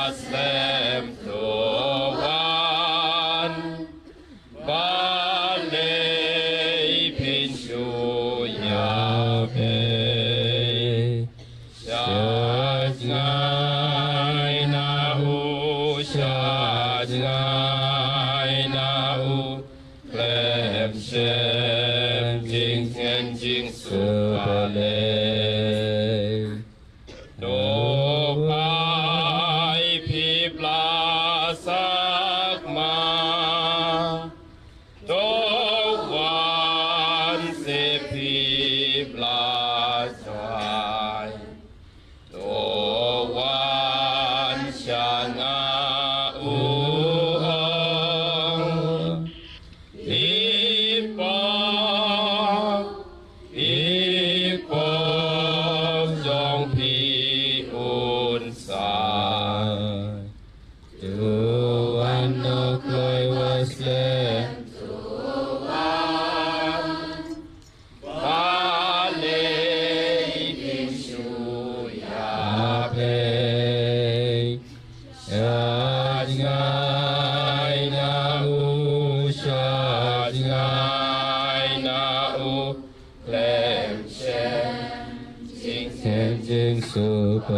Waslem Towan Balei Pinshu Yabe Shadngai Nahu Shadngai Nahu Klem Shem Jing and Jing Supale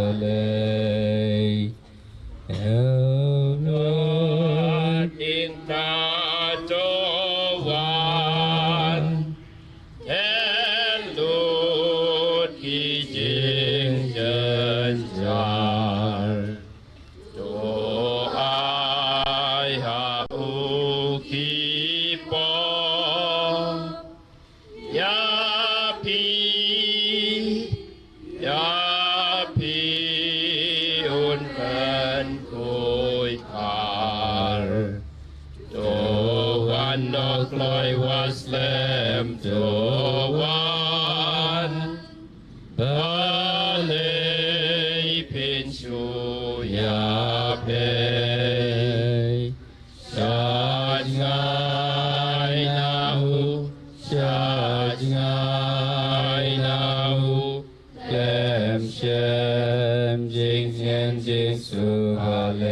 Superlay, El Lord in Tatowan, and Lord Kijing Janjar, Do I Haukipo, Yapi, Glory was Lamb to one, Balei Pinshu Yape, Shadngai Nahu, Shadngai Nahu, Lem Shem Jing and Jing Suhalei,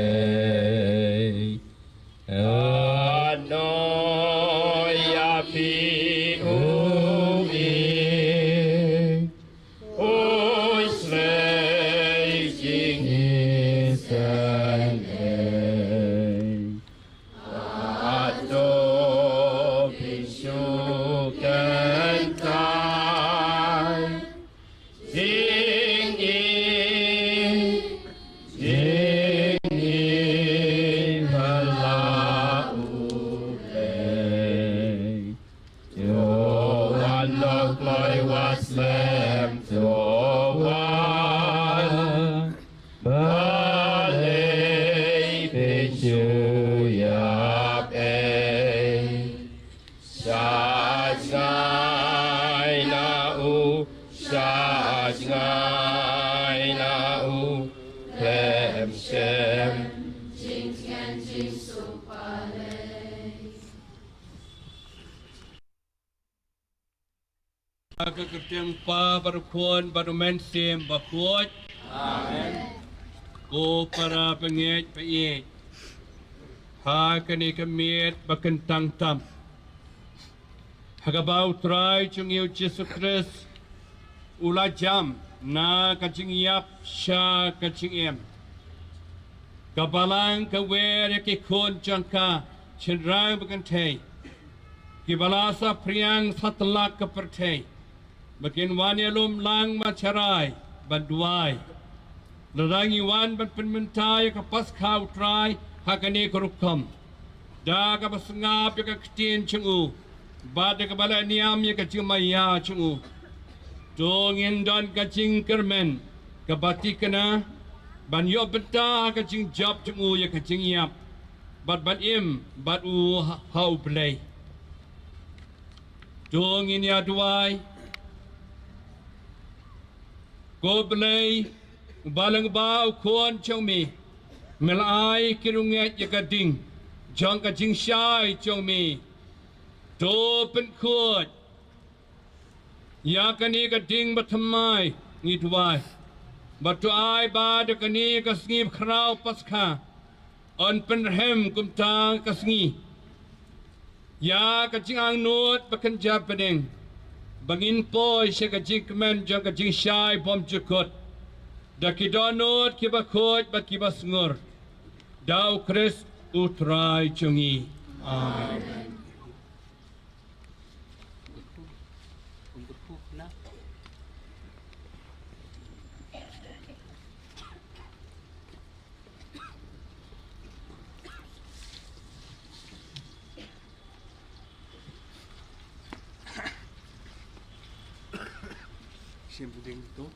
Keketiang pa berkuan barumen sim bakhuid. Amen. Ko para pengit peit. Ha kani kemiet bakentang tam. Hagabau try chung yu Jesus Christ. Ula jam na kaching yap sha kaching em. Kabalang kawer yakikon jangka chenrang bakentay. Kibalasa priang satlak kepertay. Bakin wanyalum lang macarai banduai. Ladang iwan ban penmentai ka Paskha utrai hakani korukam. Da ka basngap ya ka ktin chengu. Bad ka bala niam ya ka chimaya chengu. Dongin dan ka ching kermen ka batikana ban yo benta ka ching job chengu ya ka ching yap. Bad ban im bad u hau play. Dongin ya duai Go belay, balang ba kuan chong mi, melai kirunget yakading, jang kajing shai chong mi, do pen kuat, yakani kading batamai, ngitwai, batu ai ba de kani kasngi khrau paskha on penhem kumtang kasngi ya kajing nut bakan japadeng bangin poi se kajing men jang kajing syai bom jukut dakidonut kibakut bakibasngur dau kris utrai chungi amen. Siempre tengo todo.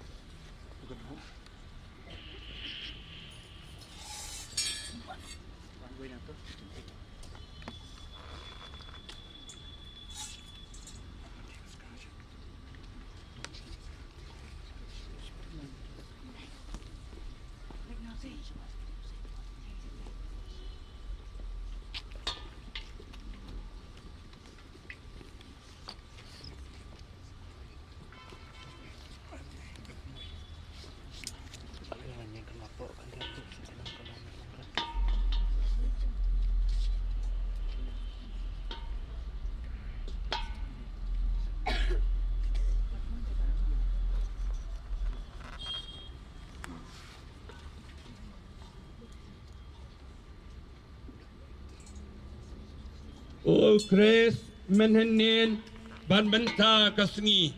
O Kris menhenin ban benta kasngi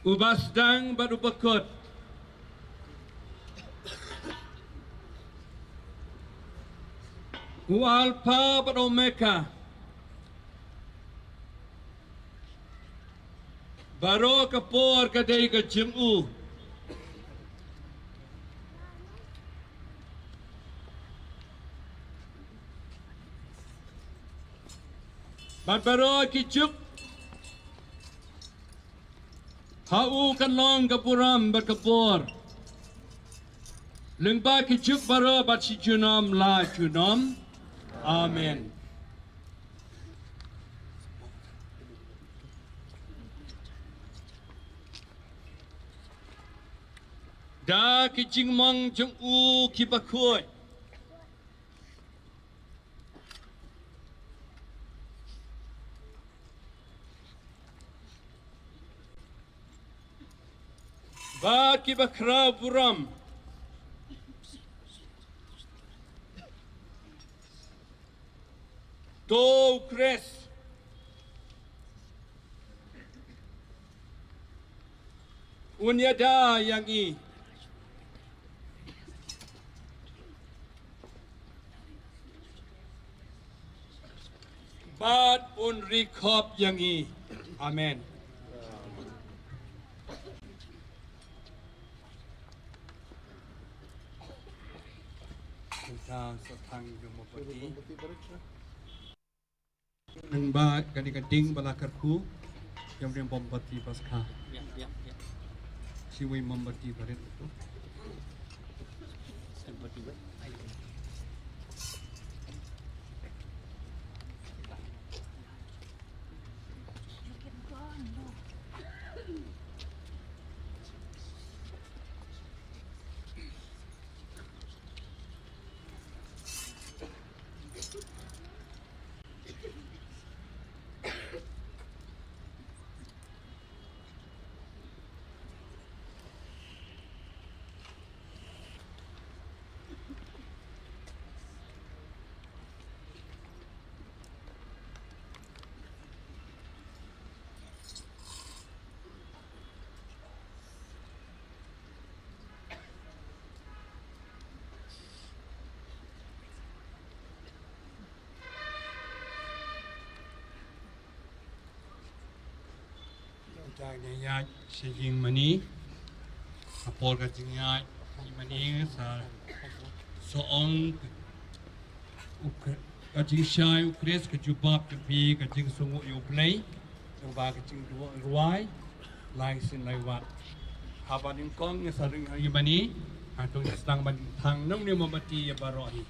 ubasdang baru bekut Alpha but Omega Baro kapor kadai ka jemu Baro kijuk Hau kan long kapuram berkapor Lengba kijuk baro bat si junom la junom Amen. Da kijing mong jung u ki Bakhuid ba ki bakra buram to Kris unyada yang i bad un rekop yang i amen. Tentang setang jumopati nang ba kading balakarku yang dia bombati paskha siwai membati baret itu Jaya sejing mani apol kajingnya mani sa soong kajing syai Kris kejubab kepi kajing sungu yuplay yang ba kajing dua ruai lai sin lai wat habanin kong sa ring mani atong sedang bantang nang ni mabati ya baroi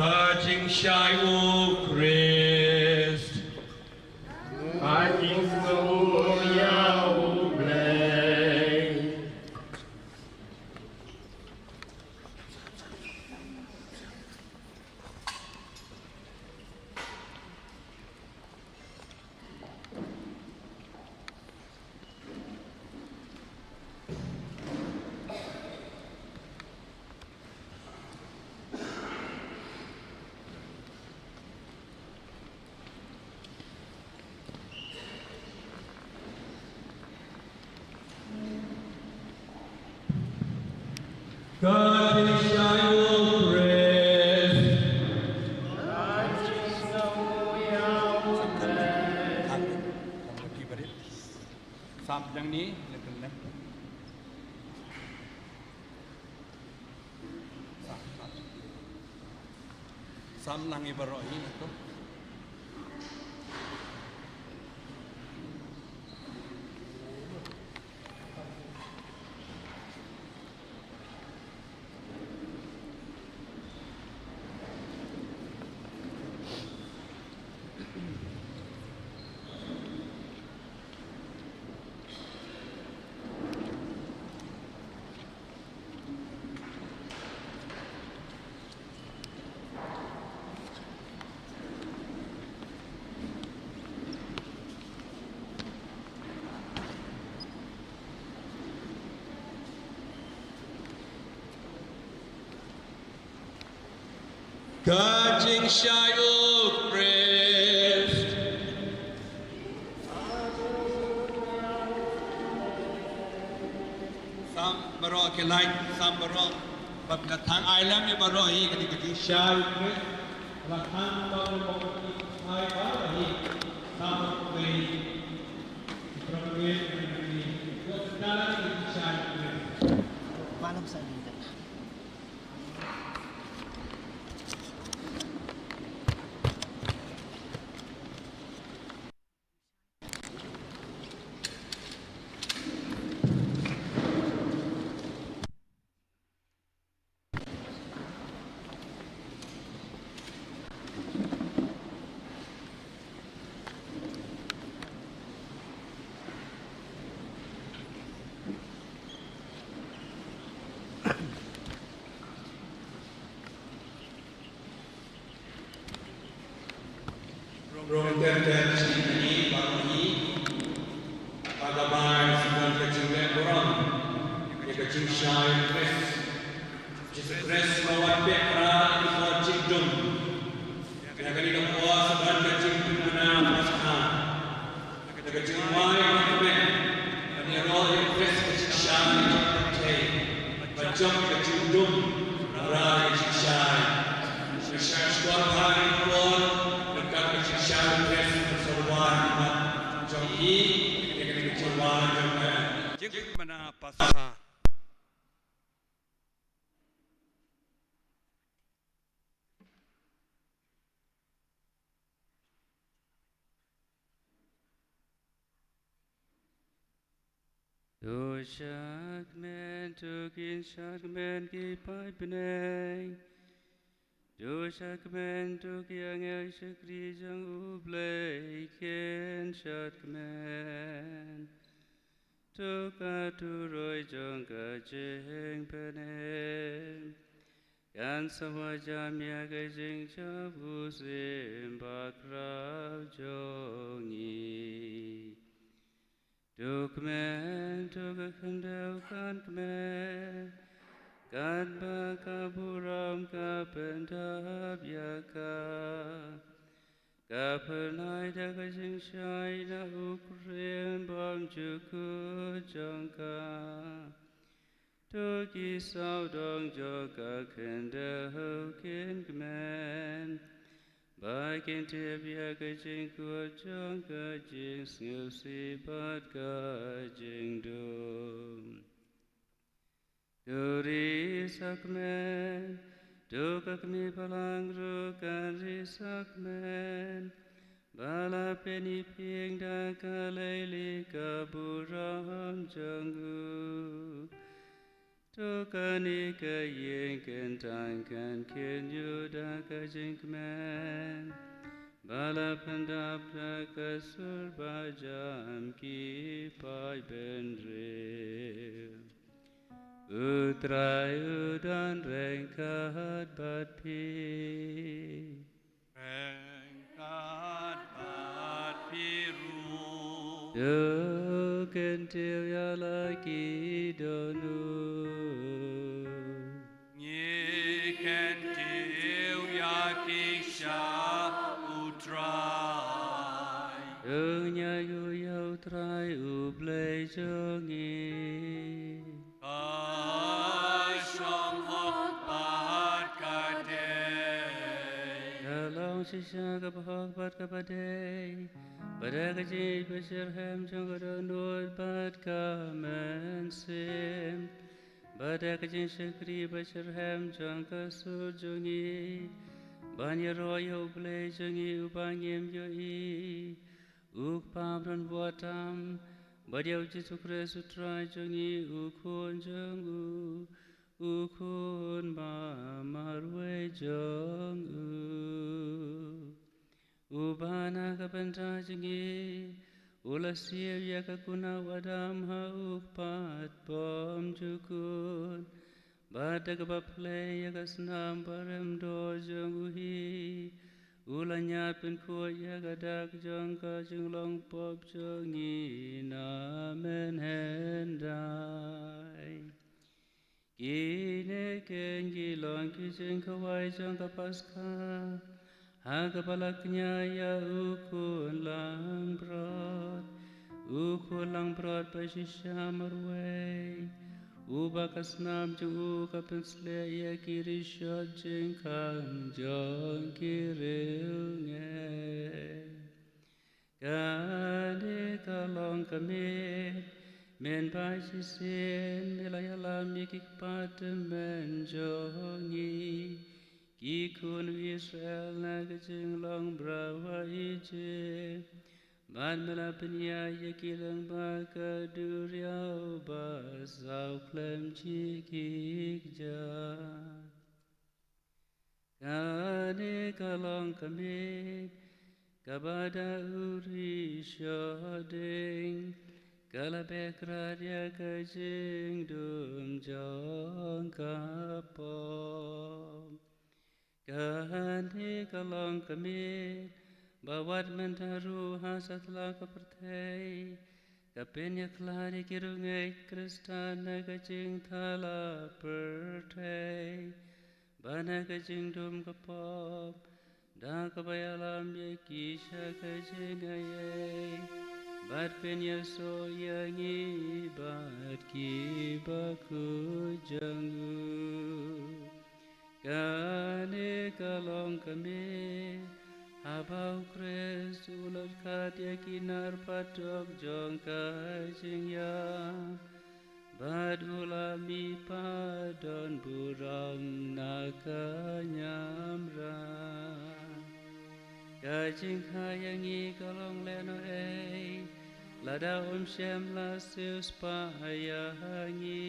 Kajing Shai O Christ. Kajing Gloria O Blay. Kajing Shai O Christ. Kajing Gloria O Blay. Sam yang ni lekan leh. Sam lang ibaroi itu. Kajing Shai O Christ. Sam baro ke like sam baro bab ka thang island ni baro hi kajing Shai O Christ. La thang baro baro hai baro hi sam pe program ni ko dala kajing Shai O Christ. Malam sa dito. Intercessions ini Bakhuid pada bahan sembilan kecilnya orang yang kecil Shai Christ Jesus Christ bawa pekra di bawah cipdum kena kali kuah sembilan kecil mana Paskha kena kecil wai kena kena roh yang Christ kecil Shai macam kecil dum orang kecil Shai Shai sekolah hari keluar Shai Christ berseruan jom ini dengan kecewa jom mana Paskha. Do shakmen tokin shakmen ki pai benai. Do shakmen toki angel shakri jang ublay ken shakmen. Toka turoi jang ka jeng penem. Kan sama jamia ka jeng chabu sim bakrau jongi. Dukmen tuga kendau kan kmen kan bakaburam ka pentap yaka ka penai daga jing shai na ukren bam juku jangka tuki sao dong joka kendau ken kmen Bakin tiap ka jing kuat jang ka jing sngil sipat ka jing dum. Duri sakmen, duka kami palang rukan risakmen. Bala peni ping dan ka leili ka buram janggu. Tukani ka yinkin tankan kin yuda ka jinkman. Bala pandapra ka surbajam ki pai benre. Utrai udan rengkat bat pi. Rengkat bat piru. Kentil ya lagi donu. Nye kentil ya kisha utrai. Nya yu ya utrai ublei jongi. Kashong hok bat kadei. Dalam sisa kapahok bat kapadei. Pada kecil beserhem jangka nur bat kamensim. Pada kecil sekri beserhem jangka surjongi. Banyak royo blei jongi ubangim yoi. Ukpamran buatam. Badiau Yesus Kristus trai jongi ukun jongu. Ukun mamarwe jongu. Ubana kapenta jingi ulasir ya kakuna wadam ha upat bom jukun bada kapaple ya kasnam barem do jonguhi ulanya pen ko ya gadak jongka jinglong pop jongi namen hendai kine kengi long kijing kawai jongka paskha Hagapalaknya ya ukun lang brod pasisya marway ubakas nam jung ukapensle ya kiri shot jengkang jong kirilnge kane kalong kami men pasisin milayalam yikik patemen jongi Ikun Israel nagajing long brawa ije ban melapnya yakilang baka duriau basau klem cikik ja kane kalong kami kabada uri shoding kalabek radia kajing dum jong kapom Kani kalong kami bawat mentaru hasatlah kepertai kapenya kelari kirungai kristana kacing thala pertai bana kacing dum kapop da kabayalam ye kisha kacing ayai bat penya so yangi bat ki baku janggu Kane kalong kami habau kres ulat kat yakinar patok jong kajing ya bad ulami padon buram nakanyamra kajing hayangi kalong leno lada shem lasius pahayangi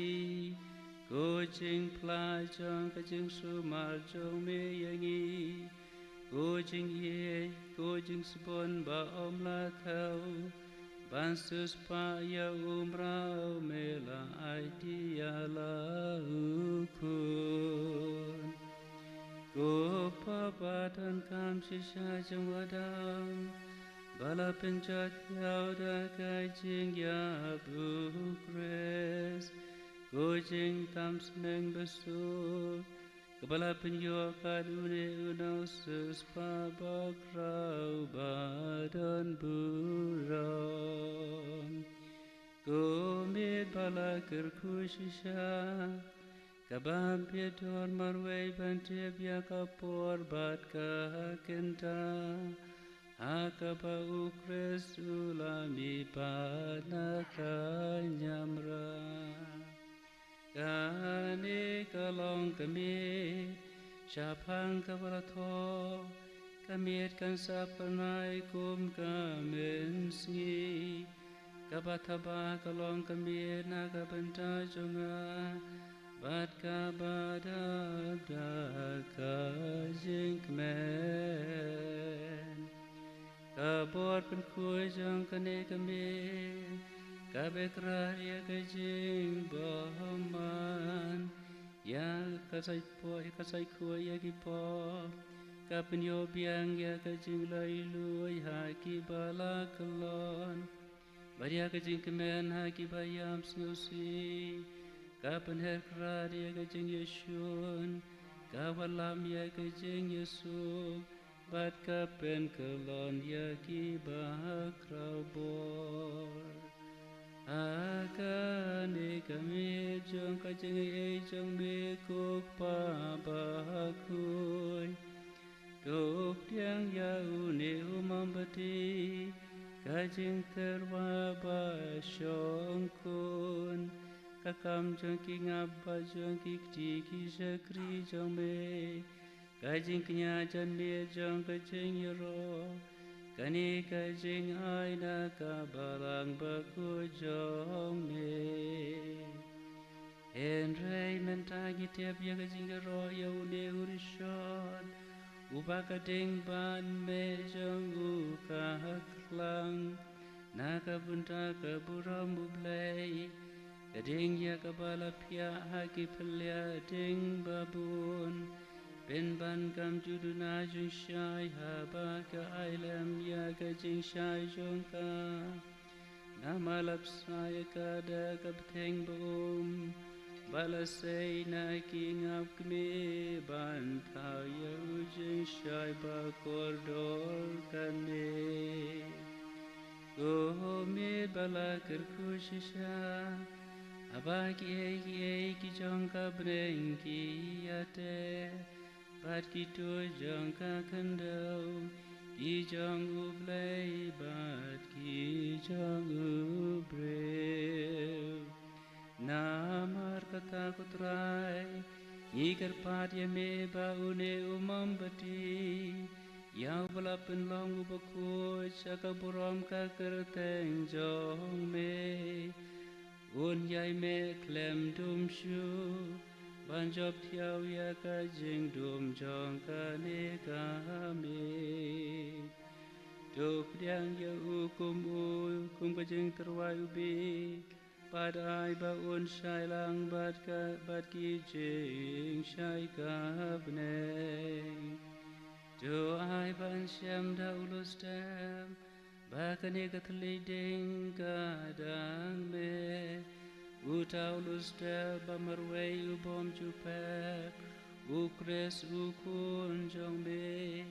Kucing pelajong kacing sumar jong meyangi Kucing ye kucing sebon ba om latau Bansus pa ya umrau mela aidia laukun Kupa badan kam sisa jong wadam Bala penjat yau da kacing ya bukres Kucing tam seneng besuk Kepala penjual kadune unau sespa bakrau badan buram Kumit bala kerkusisha Kabam piedor marway bantib ya kapor bat kakenta Hakapa ukres ulami panakanyamra Kani kalong kami Syapang kabarato Kamit kan sapanay kum kamen sngi Kabataba kalong kami Nakabenta junga bat kabada kajing men kabor pen kuy jang kane kame kabekrar ya kajing bahaman ya kasai kuy ya kipo kapen yo biang ya kajing lailu ya ki balakalon Maria kajing kemen haki bayam snusi kapan herkrar ya kajing Yeshun kawalam ya kajing Yesu bat kapen kelon ya ki bahakrabor akane kami jong kajing jong bekuk pa bakhuid Dok tiang yaune umambati Kajing terwaba syongkun Kakam jongki ngabba jongki ktiki syakri jongme Kajing kenyajan dia jong kajing yoro Kani kajing aina kabalang baku jongme Enrei mentagi tiap ya kajing yoro yaune urishon Uba kading ban me jong uka haklang Naka bunta kaburam bublay Kading ya kabala pia haki pelya ding babun Ben ban kam juduna jung syai haba ka ailam ya kajing syai jongka Namalap saya kada kabteng boom Balasay na kingap kami bantau ya ujung syai bakordor kami Gohomid balakar kushisha Abaki eki jongka brengki ate Bat kitu jongka kendau Ki jong ublay bat ki jong ubrew Namar kata kutrai Ngigar padya me baune umambati Yang balapan long ubako Chaka buram ka kerteng jong me Un yai me klem dum shu Banjob tiaw ya ka jing dum jong ka ne ka me Dok diang ya ukum ka jing terwai ubi Padai baun syai lang bat ki jing syai kabneng Do ai ban syam da ulus dam Bakane katliding kadang me Uta ulus dam bamarway ubom jupek Ukres ukun jong me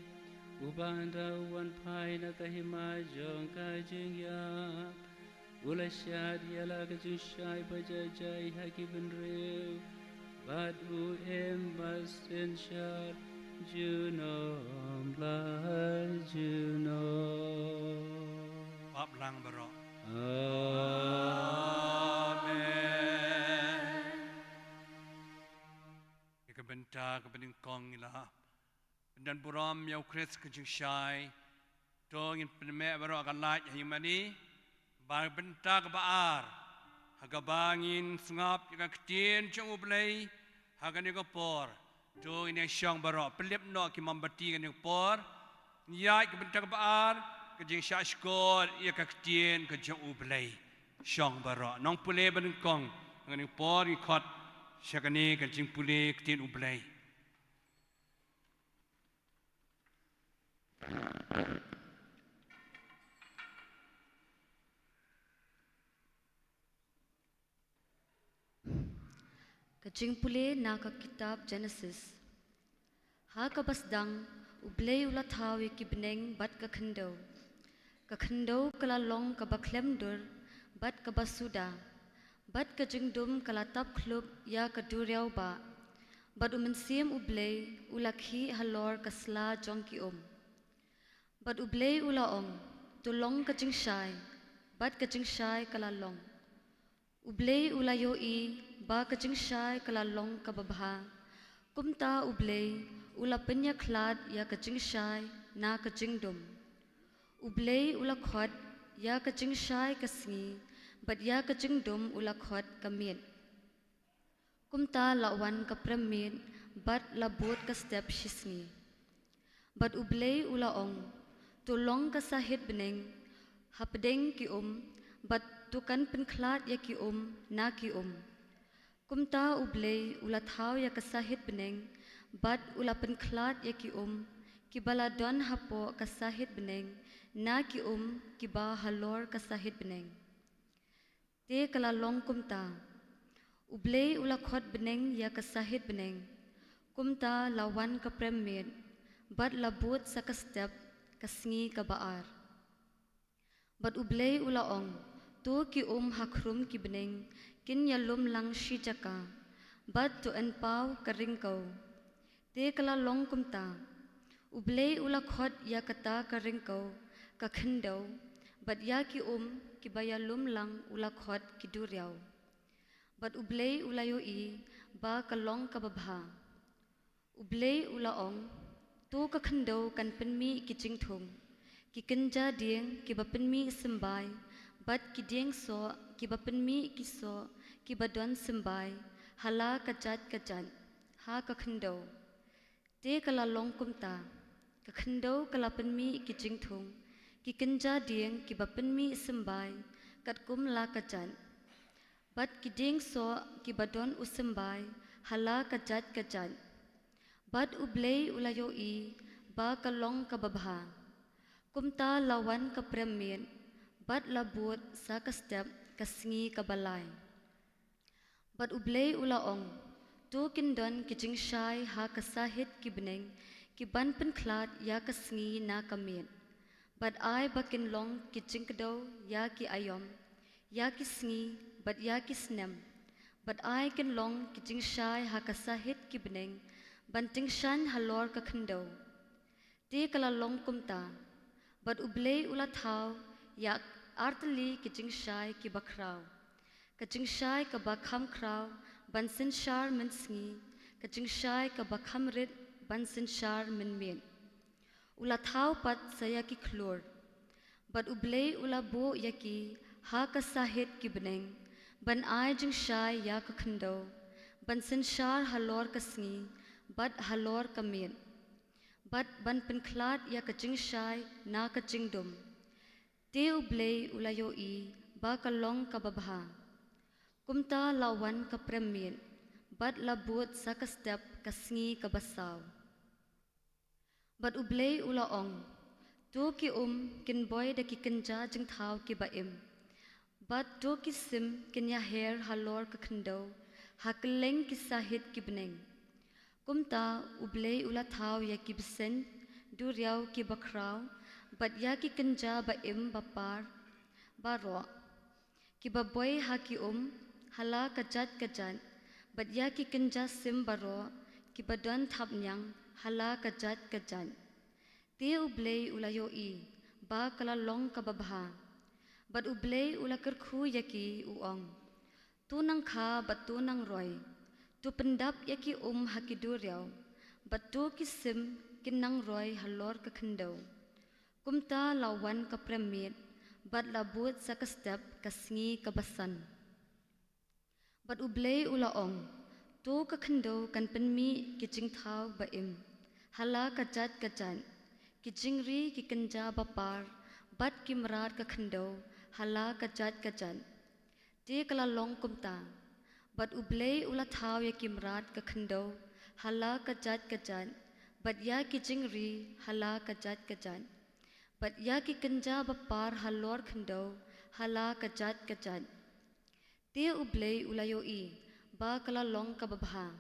Ubanda uwan pai na kahima jong ka jing yap Ula syad yala kajing syai bajajai haki benrew Bad basin syad junom la junom Bab lang baro. Amen. Ikabenta kabening kong ila. Dan buram yau kres kajing syai. Tongin penemek baro akan laj himani. Barbenta kebaar, hagabangin sungap yang ketien cang ublay, hagan yang por, do ini syang barok, pelip no ki mambati kan yang por, nyai kebenta kebaar, kejeng syashkor ia ketien kejeng ublay, syang barok, nong pule benengkong, hagan yang por ikut syagani kejeng pule ketien ublay. Kajing pule na ka kitab Genesis. Ha ka basdang ublay ulathawi ki beneng bat ka khandau. Ka khandau kala long ka baklemdur bat ka basuda. Bat ka jingdum kala tap klub ya ka duriau ba. Bat umensim ublay ulakhi halor kasla jongki Bat ublay ulaong tulong ka jingsyai. Bat ka jingsyai kala long. Ublay ulayoi ba kajing syai kalalong kababha. Kumta ublay ula penya klad ya kajing syai na kajing dum. Ublay ula khot ya kajing syai kasngi bat ya kajing dum ula khot kamit. kumta lawan ka Peit bat labot ka step shisngi. Bat ublay ulaong, tulong ka sahit beneng, hapdeng ki bat tukan penklat ya ki na ki Kumta ublay ulathaw ya kasahit beneng, bat ula penklat ya ki ki baladon hapo kasahit beneng, na ki ki ba halor kasahit beneng. Te kalalong kumta, ublay ulakhot beneng ya kasahit beneng, kumta lawan ka Peit Miet, bat labut sa kastep kasngi kabaar. Bat ublay ulaong, tu ki hakrum ki beneng, kin yalum lang shijaka, bat tu enpaw karingkaw. Te kalalong kumta, ublay ulakhot ya kata karingkaw, kakhendaw, bat ya ki ki bayalum lang ulakhot ki duryaw. Bat ublay ulayo ba kalong kababha. Ublay ulaong, tu kakhendaw kan penmi ki jingthong, ki kenja dieng ki bapenmi sembay, bat ki dieng so ki bapenmi ki so ki badon sembay, hala kajat ha kakhendaw. Te kalalong kumta, kakhendaw kalapenmi ki jingthong, ki kenja dieng ki bapenmi sembay, katkum la kajat. Bat ki dieng so ki badon usembay, hala kajat. Bat ublay ulayo ba kalong kababha. Kumta lawan ka Peit Miet, bat labut sa kastep kasngi kabalay. Bat ublay ulaong, tu kindon ki jingshay ha kasahit ki beneng, ki ban penklat ya kasngi na Miet. Bat ay bakinlong ki jingkadaw ya ki ayom, ya ki sngi, bat ya ki snem. Bat ay kinlong ki jingshay ha kasahit ki beneng, banting shan halor kakhendaw. Te kalalong kumta, bat ublay ulathaw ya artali ki jingshay ki bakraw. Ka jingshay ka bakham kraw, bansin shar min sngi, ka jingshay ka bakham rit, bansin shar min Miet. Ulathaw pat saya ki klur. Bat ublay ulabo yaki ha kasahit ki beneng, ban ay jingshay ya kakhendaw, bansin shar halor kasngi, bat halor ka Miet. Bat ban penklat ya ka jingshay na ka jingdum. Te ublay ulayo ba kalong kababha. Kumta lawan ka Peit Miet, bat labut sa kastep kasngi kabasaw. Bat ublay ulaong, tu ki kinboy da ki kenja jingthaw ki baim. Bat tu ki sim kinya her halor kakhendaw, hakeleng ki sahit ki beneng. Kumta ublay ulathaw ya ki besen, duryaw ki bakraw, bat ya ki kenja baim bapar, baro. Ki baboy ha ki hala kajat, bat ya ki kenja sim baro, ki badon thapnyang, hala kajat. Te ublay ulayo ba kalalong kababha. Bat ublay ulakerkhu yaki uong. Tunang kha bat tunang roy. Tu pendap yaki haki duryaw. Bat tu kisim kinang roy halor kakhendaw. Kumta lawan ka Peit Miet, bat labut sa kastep kasngi kabasan. Bat ublay ulaong, tu kakhendaw kan penmi ki jingthaw baim. Hala kajat, ki jingri ki kenja bapar, bat ki merat kakhendaw, hala kajat. Te kalalong kumta, bat ublay ulathaw ya ki merat kakhendaw, hala kajat, bat ya ki jingri, hala kajat. Bat ya ki kenja bapar halor khendaw, hala kajat. Te ublay ulayo ba kalalong kababha.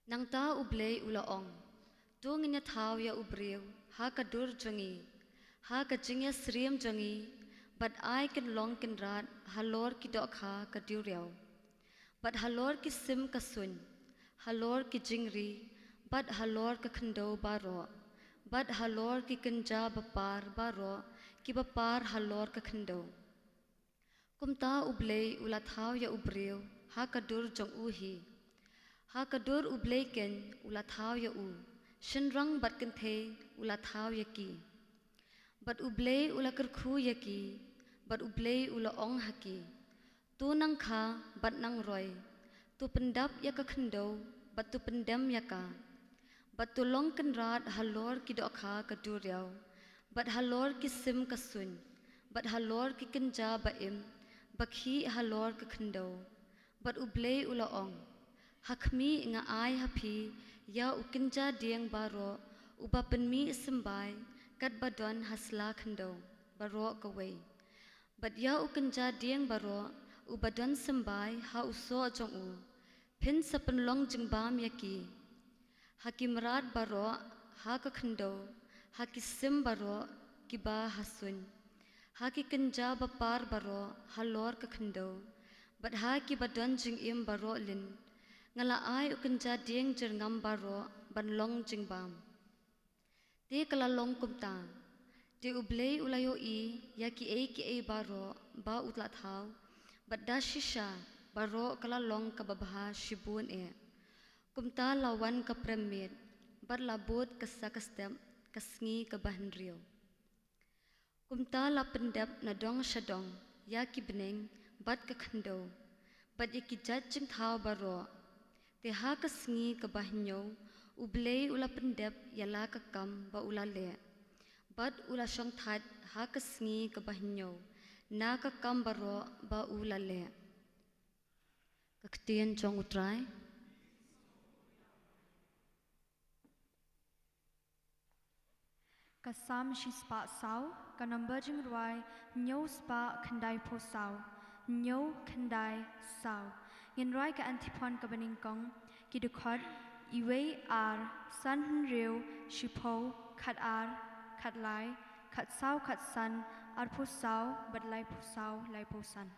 Nang ta ublay ulaong, tu nginya thaw ya ubriw, ha kadur jangi, ha kajingya sriem jangi, bat ay kinlong kinrat, halor ki dokha kaduryaw. Bat halor ki sim kasun, halor ki jingri, bat halor kakhendaw baro, bat halor ki kenja bapar baro, ki bapar halor kakhendaw. Kumta ublay ulathaw ya ubriw, ha kadur jong uhi. Ha kadur ublay ken ulathaw ya shinrang bat kenthe ulathaw ya ki. Bat ublay ulakerkhu ya ki, bat ublay ulaong haki. Tu nang kha bat nang roy, tu pendap ya ka khendo bat tu pendam ya ka bat tu long kan rat halor ki do kha ka duriau bat halor ki sim ka sun bat halor ki kenja ba im bakhi halor ka khendo bat ublei ula ong hakmi nga ai hapi ya ukinja dieng baro uba penmi sembai kat badon hasla khendo baro kawai bat ya ukinja dieng baro ubadon sembai ha uso jong u phin sapan long jingbam yaki hakimrat baro ha ka khendo hakisim baro kiba hasun haki kenja bapar baro halor ka khendo bat ha ki badon jing im baro lin ngala ai ukenja dieng jerngam baro ban long jingbam te kala long kumta te ublei ulayo I ki e baro ba utla thau bat da shisha baro kala long ka babha shibun e kumta lawan ka premit bat labut ka sakastem ka sngi ka bahnrio kumta la pendap na dong shadong ya ki beneng bat ka khando bat ki jat jing thau baro te ha ka sngi ka bahnyo ublei ula pendap yala ka kam ba ula le bat ula shong that ha ka sngi ka bahnyo na ka kam baro ba ula le ka ktien chong utrai ka sam shi spa sau ka number jing roi nyo spa khandai pho sau nyo khandai sau ngin roi ka antipon ka baning kong ki de khot iwe ar san riu shi pho khat ar khat lai khat sau khat san ar pho sau bat lai pho sau lai pho san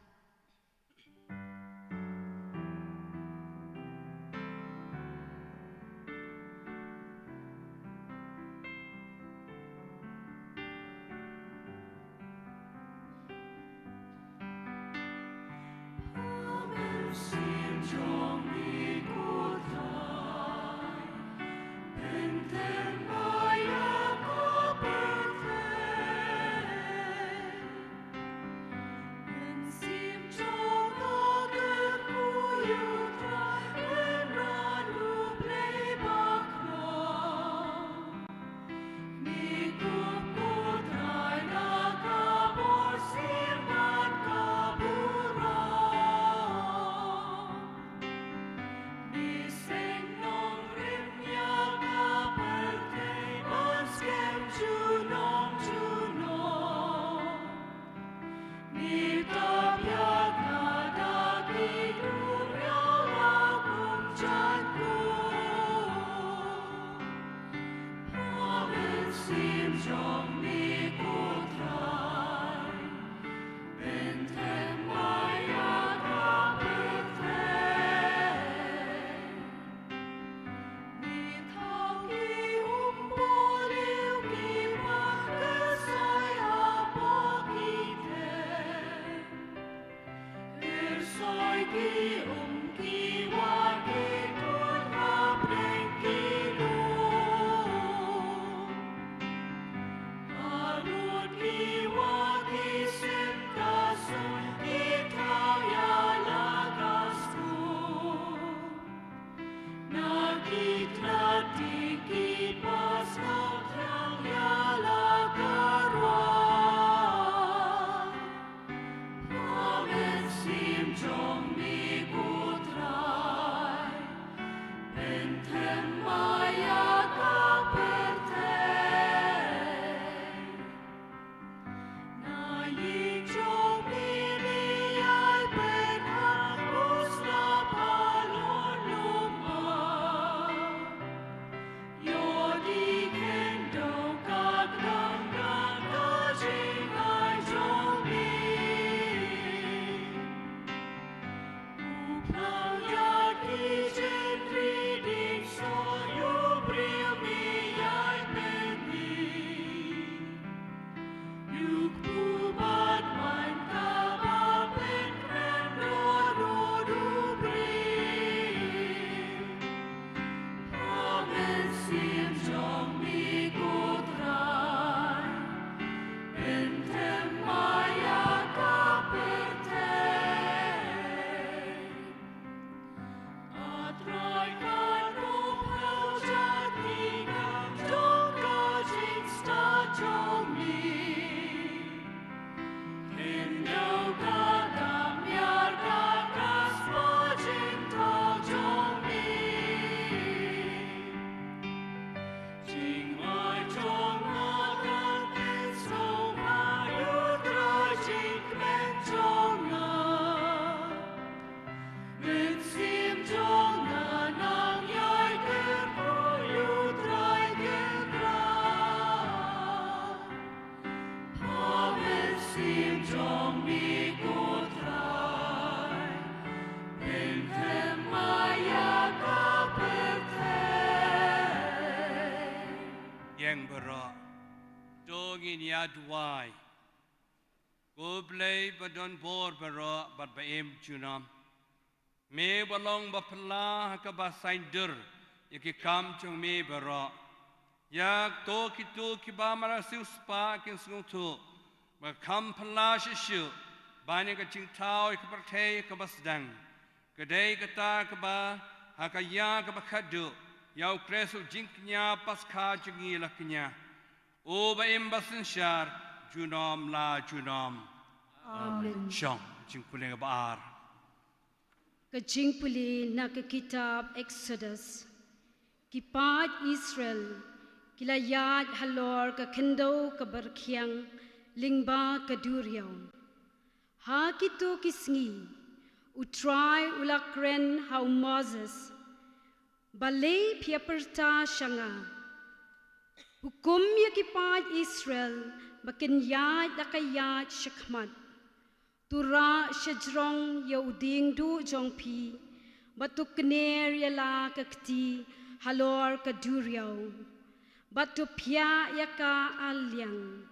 See baro dogin yadwai go play but don't bore baro but by em junam me balong bapla ka ba saindur yaki kam chung me baro yak to ki ba mara siu spa kin sung tu ba kam pla shishu bani ka ching tao ka parthe ka basdang ka dei ka ta ka ba hakaya ka ba khadu yau kresu jinknya paskha jungi laknya o ba em basin shar junom la junom Amen. shong jingpule ba ar Kajingpuli na ke kitab Exodus. Kipat Israel. Kilayat halor ka kendo ka barkiang lingba ka duryaw. Ha kito kisngi. Utray ulakren how Moses. Balay piaperta syanga. Hukum ya kipat Israel. Bakin yad lakayat syakmat. Tura syajrong ya uding du jong pi. Batuk kener ya la kakti halor ka duryaw. Batu pia ya ka alyang.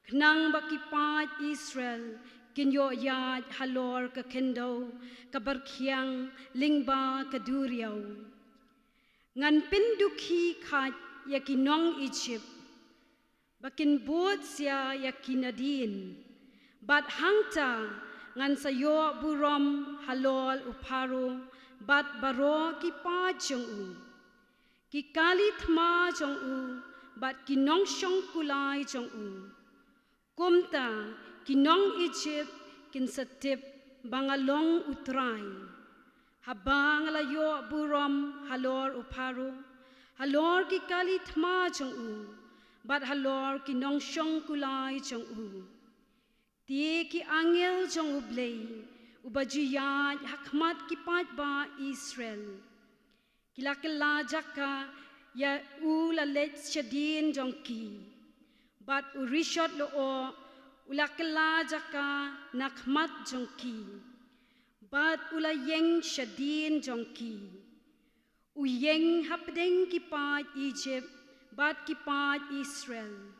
Knang bakipat Israel. Kinyo yad halor ka kendo. Kabarkiang lingba ka duryaw. Ngan pindukhi khat ya kinong Egypt. Bakin buot siya ya kinadin. Bat hangta ngan sayo burom halol uparo bat baro ki pa jong u ki kalit ma jong u bat kinong syong kulai jong u kumta kinong Egypt kin satip bangalong utray habang layo burom halor uparo halor ki kalit ma jong u bat halor kinong syong kulai jong u Ti ki angel jong ublay, ubajiyad hakmat kipat ba Israel. Kilakila jaka ya ulalet syadin jong ki. Bat urishot loo ulakila jaka nakmat jong ki. Bat ulayeng syadin jong ki. Uyeng hapdeng kipat Egypt, bat kipat Israel.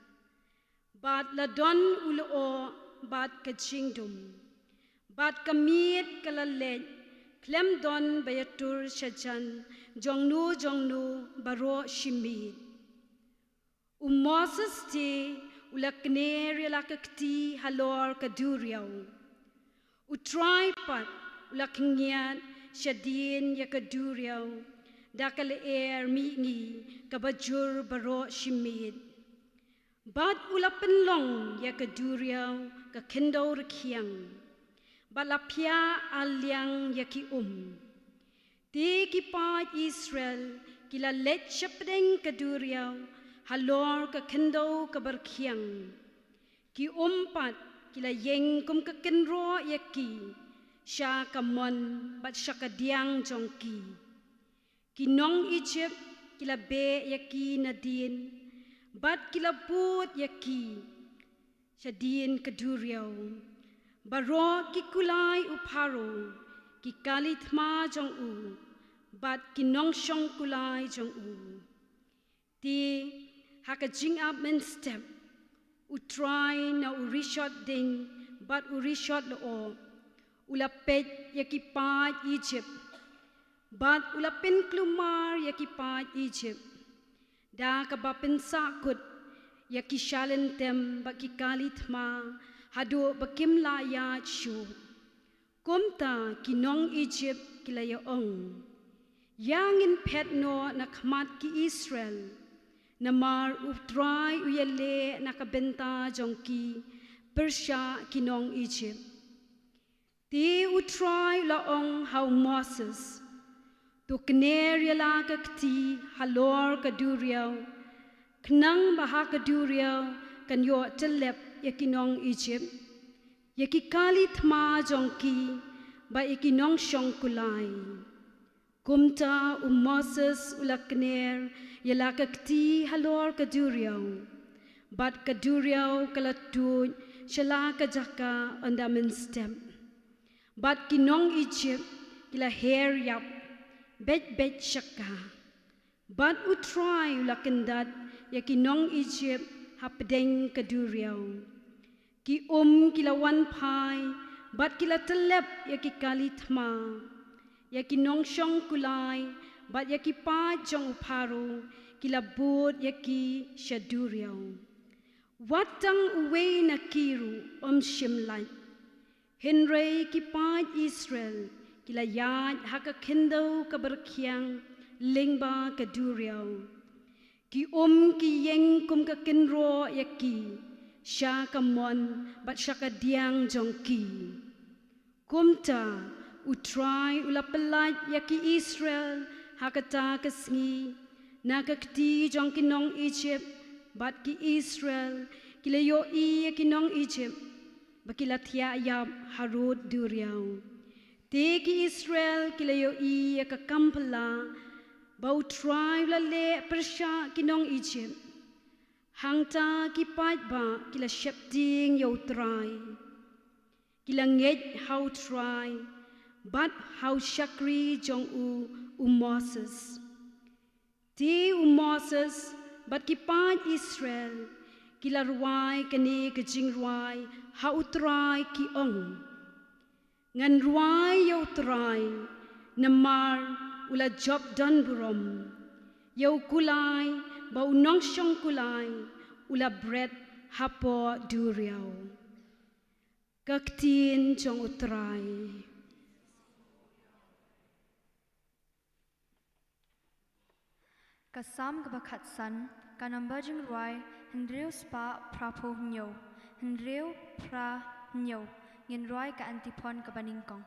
Bat ladon uloo bat kachingdum bat kamit kalalet klem don bayatur shajan jongnu baro shimit Moses ti ulakner yalakakti halor kaduryaw utray pat ulakngiat shadin yakaduryaw dakal mi kabajur baro shimit Bat ulapen long ya kaduryaw ka kendo rekiang. Balapya alyang ya ki Ti kipat Israel kila let syapdeng kaduryaw halor ka kendo ka barkiang. Ki pat kila yeng kum ka kenro ya ki. Siya kamon bat siya kadyang jong ki. Kinong Egypt kila be ya ki nadin. Bat kilaput yaki syadin kaduryaw baro kikulay uparo kikalit ma jong u bat kinong syong kulay jong u ti hakajing up men step utray na urishot ding bat urishot loo ulapet yakipat Egypt bat ulapin klumar yakipat Egypt Da kabapin sakut ya kishalen tem bakikalit ma hado bakim layat shu kumta kinong Egypt kilayaong yangin petno nakmat ki Israel namar utray uyale nakabenta jongki Persia kinong Egypt ti utray laong how Moses Tu kner yala kakti halor kaduryaw knang baha kaduryaw kan yo telep yakinong Egypt yakikalit ma jongki ba ikinong syong kulay kumta Moses ulakner yala kakti halor kaduryaw bat kaduryaw kalatun syala kajaka andamen step bat kinong Egypt kila hair yap bet shaka bat utray ulakendat ki nong Egypt hapdeng kaduriau ki kila wan pai bat kila telep ki kali thma ki nong shong kulai bat ki pa jong uparu kila bud ki shaduriau watang uwe na kiru shimlai Henry ki pa Israel kila yad haka kendo kaberkiang lingba kaduriau ki ki yeng kum ka kinro ki sha kamon bat shaka diang jongki kumta utrai ulapelaj ki Israel hakata kasngi nakakti jongki nong Egypt bat ki Israel kila yo ki nong Egypt bakila thia yap harut duriau te ki Israel kila yo ka kampala bau try la le persha kinong Egypt hangta ki pat ba kila shepting yo try kila nget how try but how shakri jong u Moses ti Moses but ki pat Israel kila ruai kani ka jing ruai how try ki ong ngan ruai yo try namar ula job done burom yo kulai bau nong shong kulai ula bread hapo duriau kaktin jong utrai kasam kabakat san kanamba jing roi hendreu spa prapo nyo hendreu pra nyo ngin roi ka antipon kabaningkong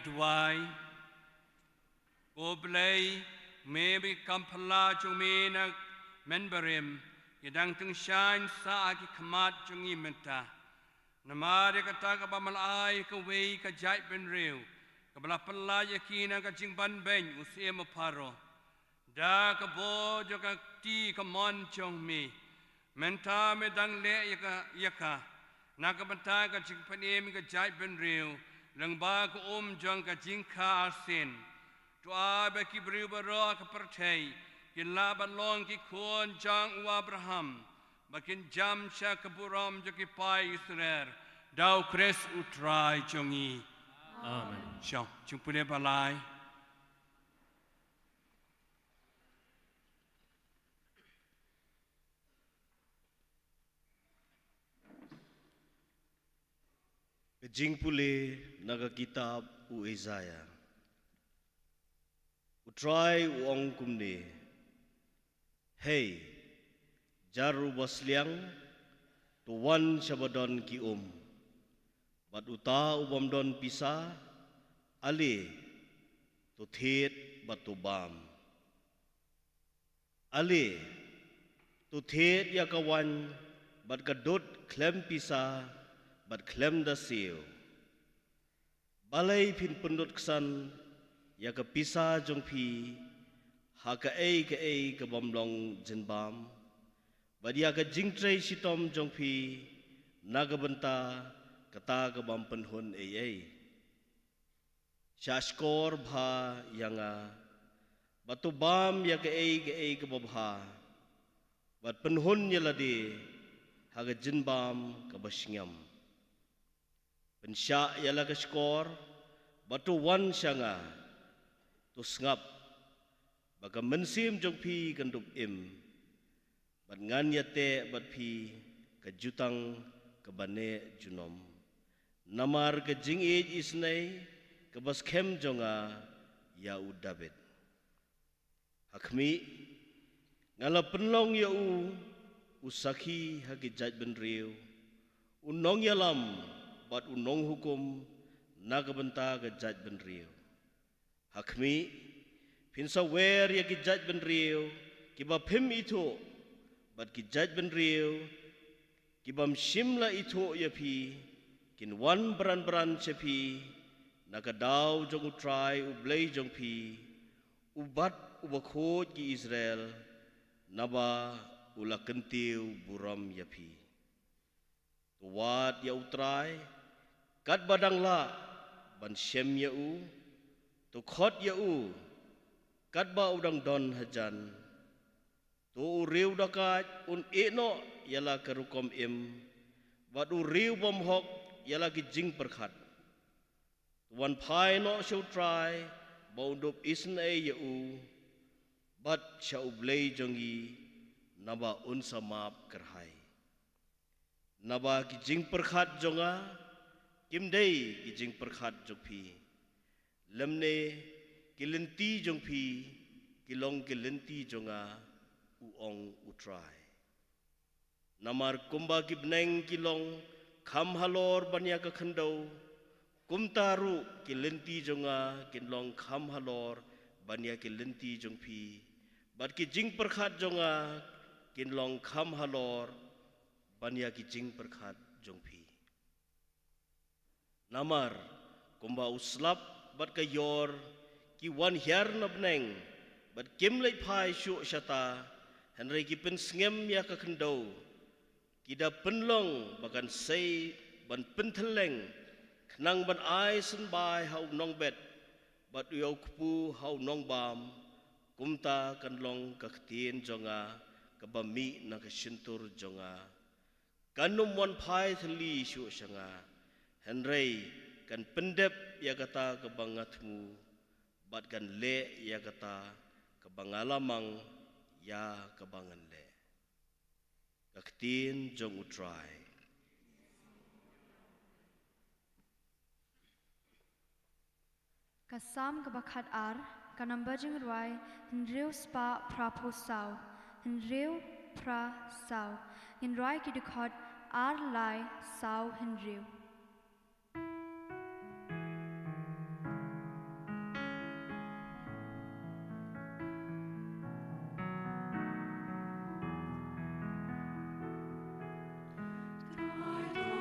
Dwai Goblay maybe Kampala Jumina Menbarim Yadang Tung Shine Saaki Kamat Jungimenta Namari Kataka Bamalai Kaway Kajai Ben Rew Kabalapala Yakina Kajingban Ben Usema Paro Da Kabo Joka Ti Kamon Chong Me Menta Medang Le Yaka Nakabata Kajingpanem Kajai Ben Rew Lang ba ko jang ka jingka asin to abe ki briu baro ka pertai kin laban long ki kon jang u Abraham bakin jam sha ka buram jo ki pai Israel dau kres utrai jongi amen shao chungpune balai Kejing pule naga kitab u Isaiah. Utrai uong kumne. Hey, jaru basliang tuan sabadon ki Bat uta ubamdon pisa ali tu thet batubam. Ali tu thet ya kawan bat kadut klem pisa bat klem da siu. Balai pin pendut kesan ya ke pisa jong pi ha ke ei ke bomlong jenbam. Bat ya ke jingtrei sitom jong pi naga benta kata ke bam penhun ei. Syashkor bha yanga batu bam ya ke ei ke babha. Bat penhun ya ladi haga jenbam ke basyngam. Pensya ya la ke skor batu wan syanga tu sngap baga mensim jong pi kendup bat ngan ya te bat pi ke jutang ke bane junom. Namar ke jing isnai ke bas kem jonga ya u David. Hakmi ngala penlong ya usaki hagi jaj benriu. Unong ya lam bat unong hukum naga benta ke jaj benriu. Hakmi pinsa wer ya ki jaj benriu ki ba pim itu bat ki jaj benriu ki bam shimla itu ya pi kin wan beran cepi naga daw jong utrai ublei jong pi ubat ubakot ki Israel naba ula kentiu buram ya pi tuwat ya utrai kat badang la ban shem ya tu khot ya kat ba udang don hajan tu riu dakat un eno yala kerukom wat riu bom hok yala ki jing perkhat. Wan pai no show try baudup isn ya bat syau blei jongi naba unsamap kerhai. Naba ki jing perkhat jonga kimdei ki jing perkhat jokpi. Lemne ki lenti jongpi kilong ki lenti jonga uong utrai. Namar kumba ki bneng kilong kham halor banya ka khandau kumtaru ki lenti jonga kinlong kham halor banya ki lenti jongpi bat ki jing perkhat jonga kinlong kham halor banya ki jing perkhat jongpi. Namar kumba uslap bat ka yor ki wan hyar na bneng bat kim lai phai shu shata henry ki pen sngem ya ka khandau kida penlong bagan sei ban penteleng khnang ban ai sen bai hau nong bet bat uyau kupu hau nong bam kumta kan long ka ktien jonga ka bami na ka shintur jonga kanum wan phai thli shu shanga henry kan pendep ya kata ka bangatmu bat kan le ya kata ka bangalamang ya ka bangan le. Kaktin jong utrai. Kasam kabakat ar kanamba jing ruai nriu spa prapo sau nriu pra sau in ruai ki dukhat ar lai sau nriu. Manu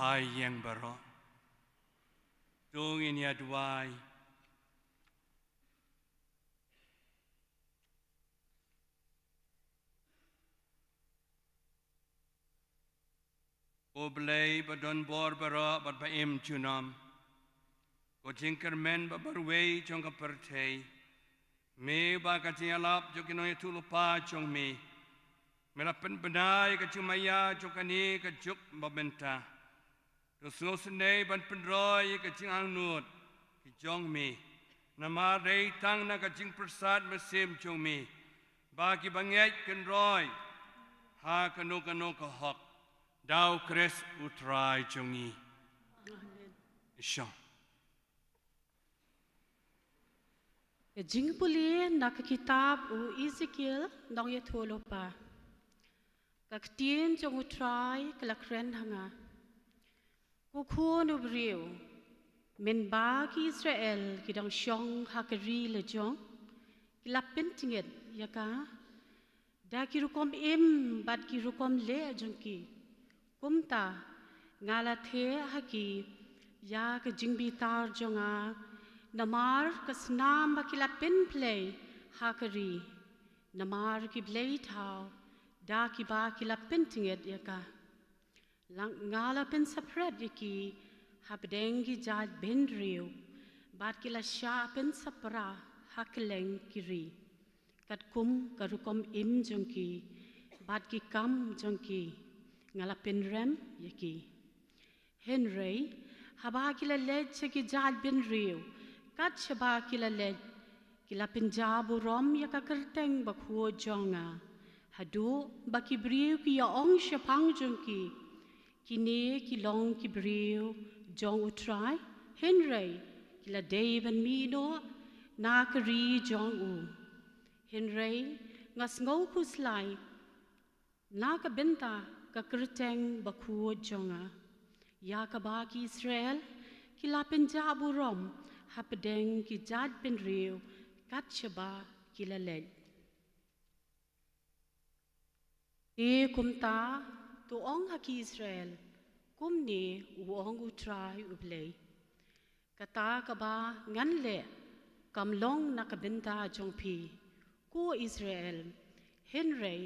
hai yang baro tung in ya duai oblay badon bor baro bad ba em chunam ko jingker men ba barway chong ka perthei me ba ka tialap jo kinoy tulupa chong me melapen benai ka chumaya jo kani ka juk ba benta to so snei ban pendroy ka ching ang nut ki jong me nama rei tang na ka jing prasad mesim chong me ba ki bangai ken roy ha kanu ka hok dau kres utrai chongi Isha Jing puli nak kitab u Ezekiel dong ye tholo pa Kaktien jong utrai kalakren hanga Kukun ubriu min ba ki Israel kidang shong hakari le jong kilapin tinget yaka da kirukom im bat kirukom le jongki kumta ngala the haki ya ka jingbi tar jonga namar kasnam bakilapin play hakari namar ki blay tau da ki ba kilapin tinget yaka lang ngala pin sapret yaki habdengi jad bendriu bat kila sha pin sapra hakleng kiri kat kum karukom im jongki bat ki kam jongki ngalapin rem yaki Henry haba kila led ki jad bin riu kat shaba kila led kila pinjabu rom yaka kerteng bakhuo jonga hadu baki briu ki ya ong shapang jongki kini kilong ki briu jong utrai Henry kila David mido nakari jong u Henry ngas ngau kuslai naka benta ka kerteng bakhuo jonga ya ka ba ki Israel kila penjabu rom hapdeng ki jad bin riu kat shaba kila led e kumta tu ong ha ki Israel kumni uong utrai ublay kata ka ba ngan le kamlong nakabenta jongpi ku Israel Henry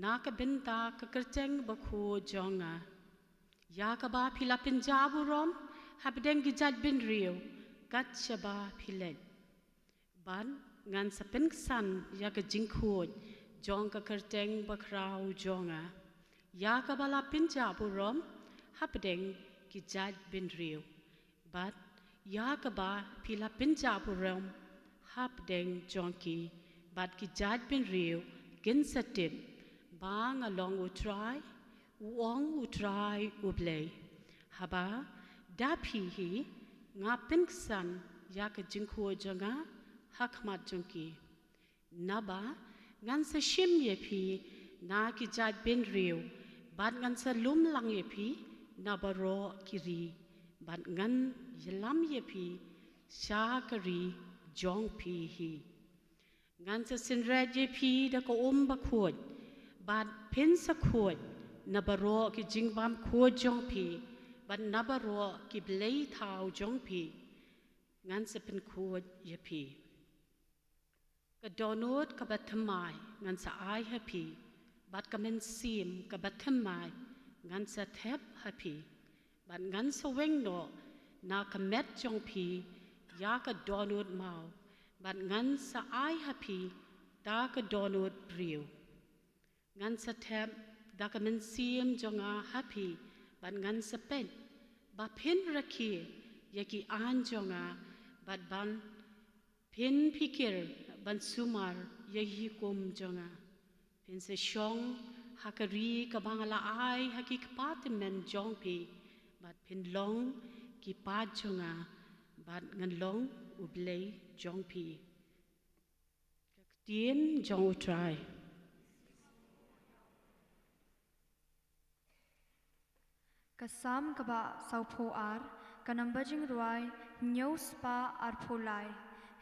nakabenta kakerteng bakhu jonga yakaba philapin jaburom habdeng gijat bin riu kat shaba philet ban ngan sapen san yaka jingkhod jong kakerteng bakrau jonga yakaba lapin jaburom habdeng gijat bin riu bat yakaba philapin jaburom habdeng jongki bat gijat bin riu gin satip bang along utrai uong utrai ublay haba dapi hi ngapin san yak jingkho jonga hakmat jongki naba ngan sa shim ye phi na ki jat bin riu bat ngan sa lum lang ye phi nabaro kiri bat ngan yelam ye phi shakari jong phi hi ngan sa sinred ye phi da ko bakhod bat pen sa khod nabaro ki jingbam khod jong phi bat nabaro ki blay thau jong phi ngan sa pen khod ye phi ka donot ka bathamai ngan sa ai happy bat ka men sim ka bathamai ngan sa thep happy bat ngan sa wengno na ka met jong phi ya ka donot mau bat ngan sa ai happy ta ka donot briu ngan sa thep da ka men sim jonga happy bat ngan sa pen ba pen rakhi yaki an jonga bat ban pen pikir ban sumar yahi kum jonga pen se shong hakari ka bangala ai haki kpatemen jongpi bat pen long ki pat jonga bat ngan long ublay jongpi tien jong utrai Kasam kaba saupo ar kanambajing ruai nyau spa ar polai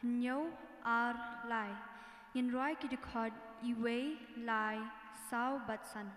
nyau ar lai in ruai ki dikhod iwe lai sau batsan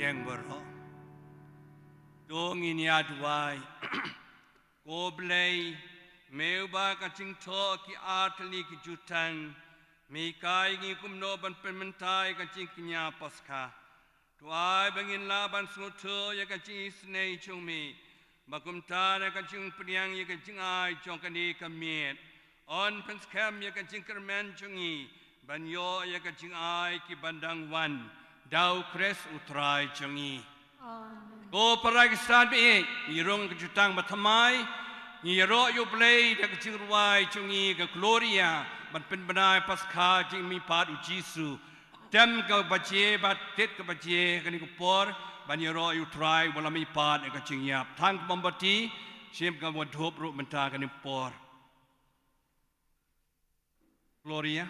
yang baro dong ini aduai goblay meuba kacing to ki atli ki jutan mi kai ngi kumno ban permentai kacing kinya paskha tuai bangin laban suto ya kacing snei chumi bakum ta ya kacing priang ya kacing ai chong kani kamiet on penskam ya kacing kermen chungi banyo ya kacing ai ki bandang wan dau kres utrai chungi go paragistan bi irong kejutang batamai Nyero yu play dak chingruai chungi ka Gloria ban pen banai paskha jing mi pat u Jisu dem ka bache bat tet ka bache kani ko por ban nyero yu try wala mi pat ka chingyap thang bombati shem ka wadhop ru menta kani por Gloria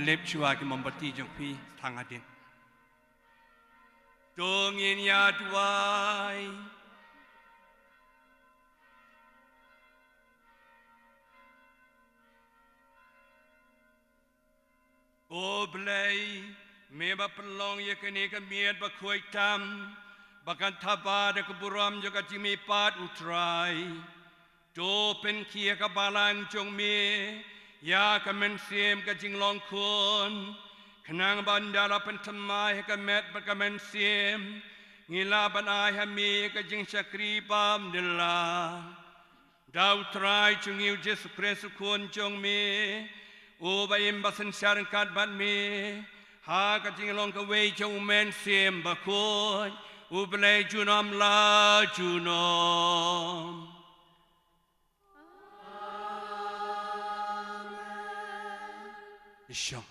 lep chua ki mombati jong pi thang adin dong in ya duai o blai me ba pelong ye kene ka miet ba khoi tam bakan thaba de ka buram jo ka jimi pat utrai do pen kia ka balang jong me ya ka men sim ka jing long kun kenang bandara pentamai ka met ba ka men sim ngila ban ai ha mi ka jing sakri pam dilla dau trai chung yu Jesu Christ kun jong me o ba im ba san sharan kat ban me ha ka jing long ka wei chung men sim ba kun u blai junam la junom Isham.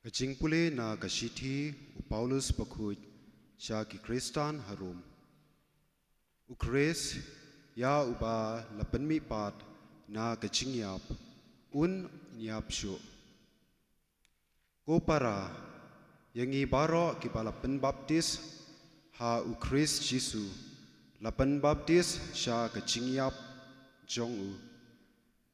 Kacing pule na kasiti u Paulus Bakhuid sya ki Kristan harum. Ukres ya uba lapan mi pat na kacing yap un nyap syu. Ko para yang ibaro ki balapan baptis ha ukres Jisu. Lapan baptis sya kacing yap jong u.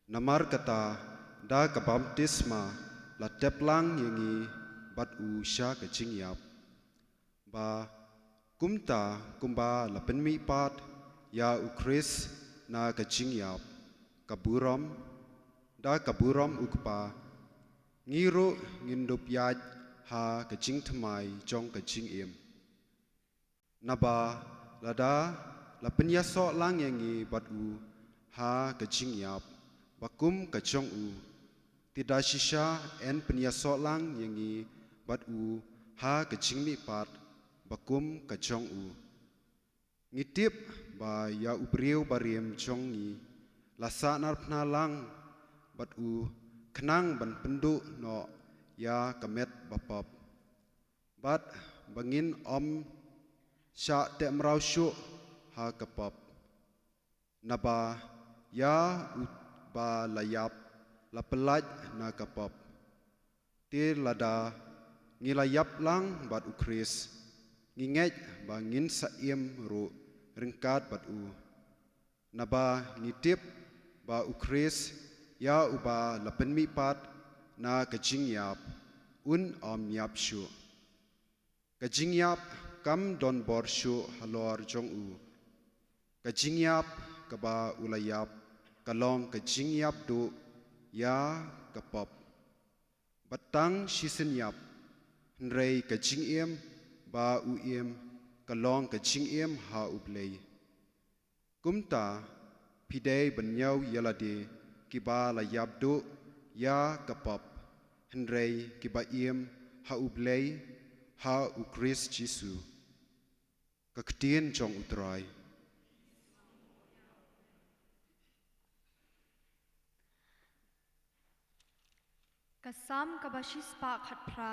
Namar kata da ka baptisma la teplang yangi bat u sya kacing yap. Ba kumta kumba lapan mi pat ya ukris na kacing yap kaburam da kaburam ukpa ngiru ngindup yaj ha kajing thamai jong kajing em naba lada lapenya so lang yangi batu ha kajing yap bakum kajong u tidak sisa en penya so lang yangi batu ha kajing mi pat bakum kajong u ngitip ba ya ubriu bariem jong ni lasa narpna lang batu kenang ban pendu no ya kamet bapap bat bangin om sya temrau syu ha kapap naba ya ba layap lapelaj na kapap tir lada ngilayap lang bat ukris ngingej ba ngin saim ru ringkat bat u naba ngitip ba ukris ya uba lapen mi pat na kajing yap un om yap syu kajing yap kam don bor syu halor jong u kajing yap kaba ulayap kalong kajing yap du ya kapop batang shisen yap nrei kajing em ba u em kalong kajing em ha ublei kumta pidei banyau yalade kiba layap du ya kapop nrei kiba em ha ublei ha u Christ Jesu kakhtien jong utrai Kasam kabashi spa khat pra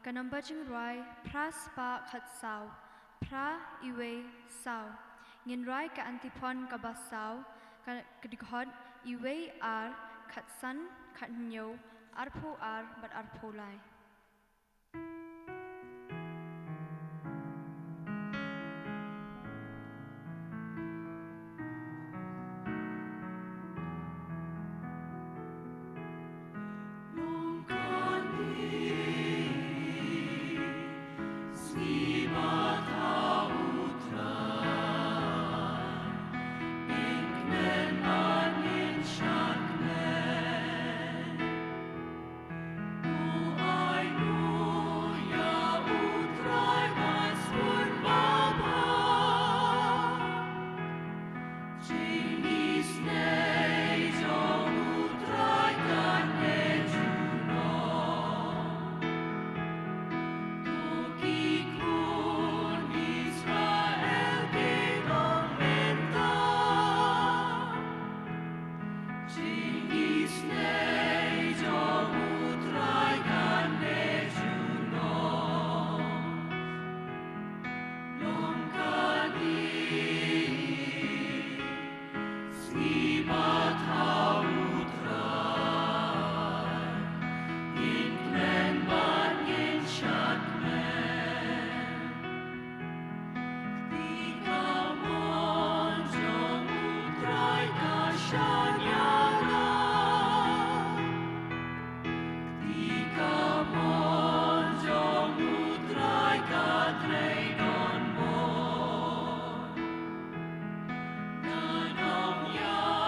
kanamba jing rai pra spa khat sao pra iwe sao ngin rai ka antipon kabasao ka kadikhot iwe ar khat san khat nyo arpho ar but arpho lai Nam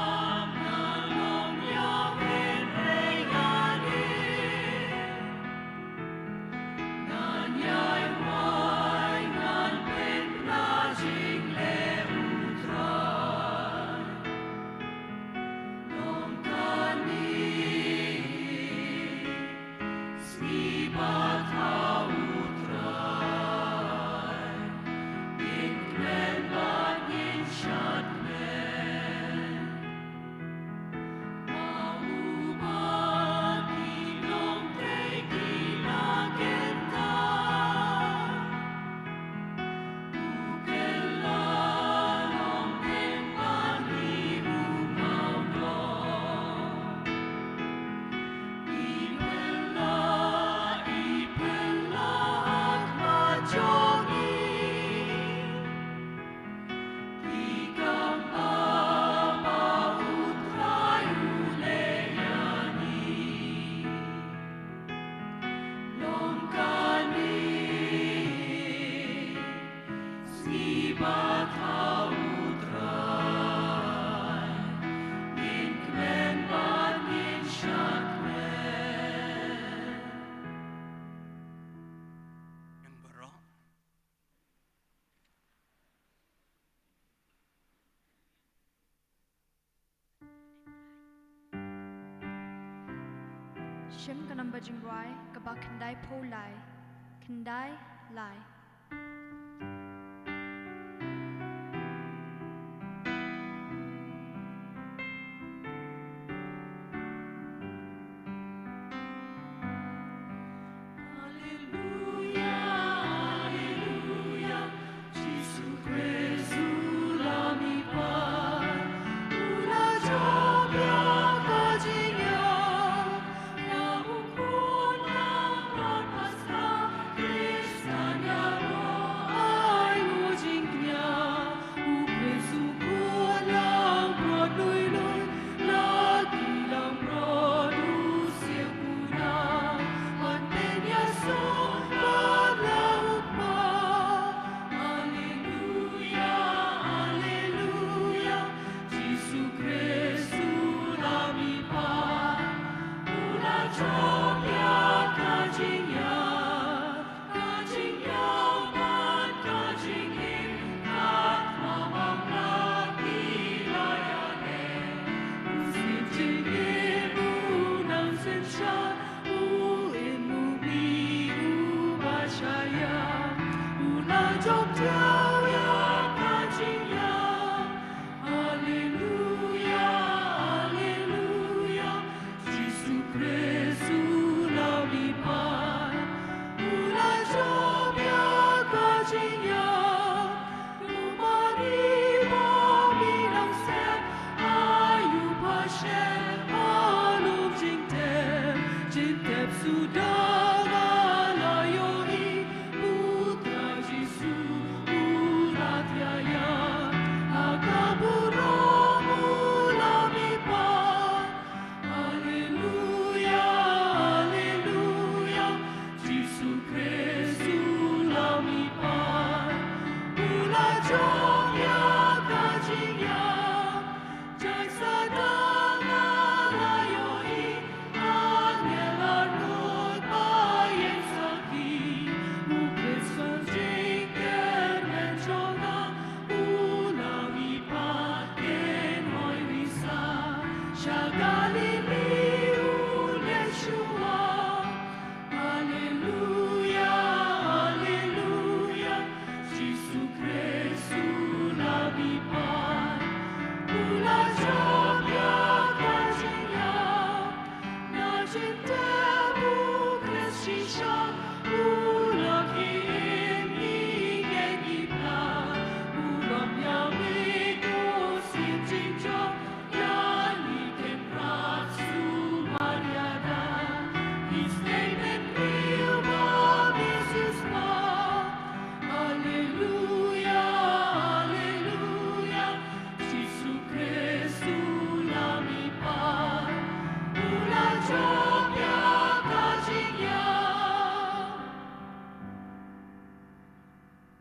Shim ka number jing roi ka ba kandai po lai. Kandai lai.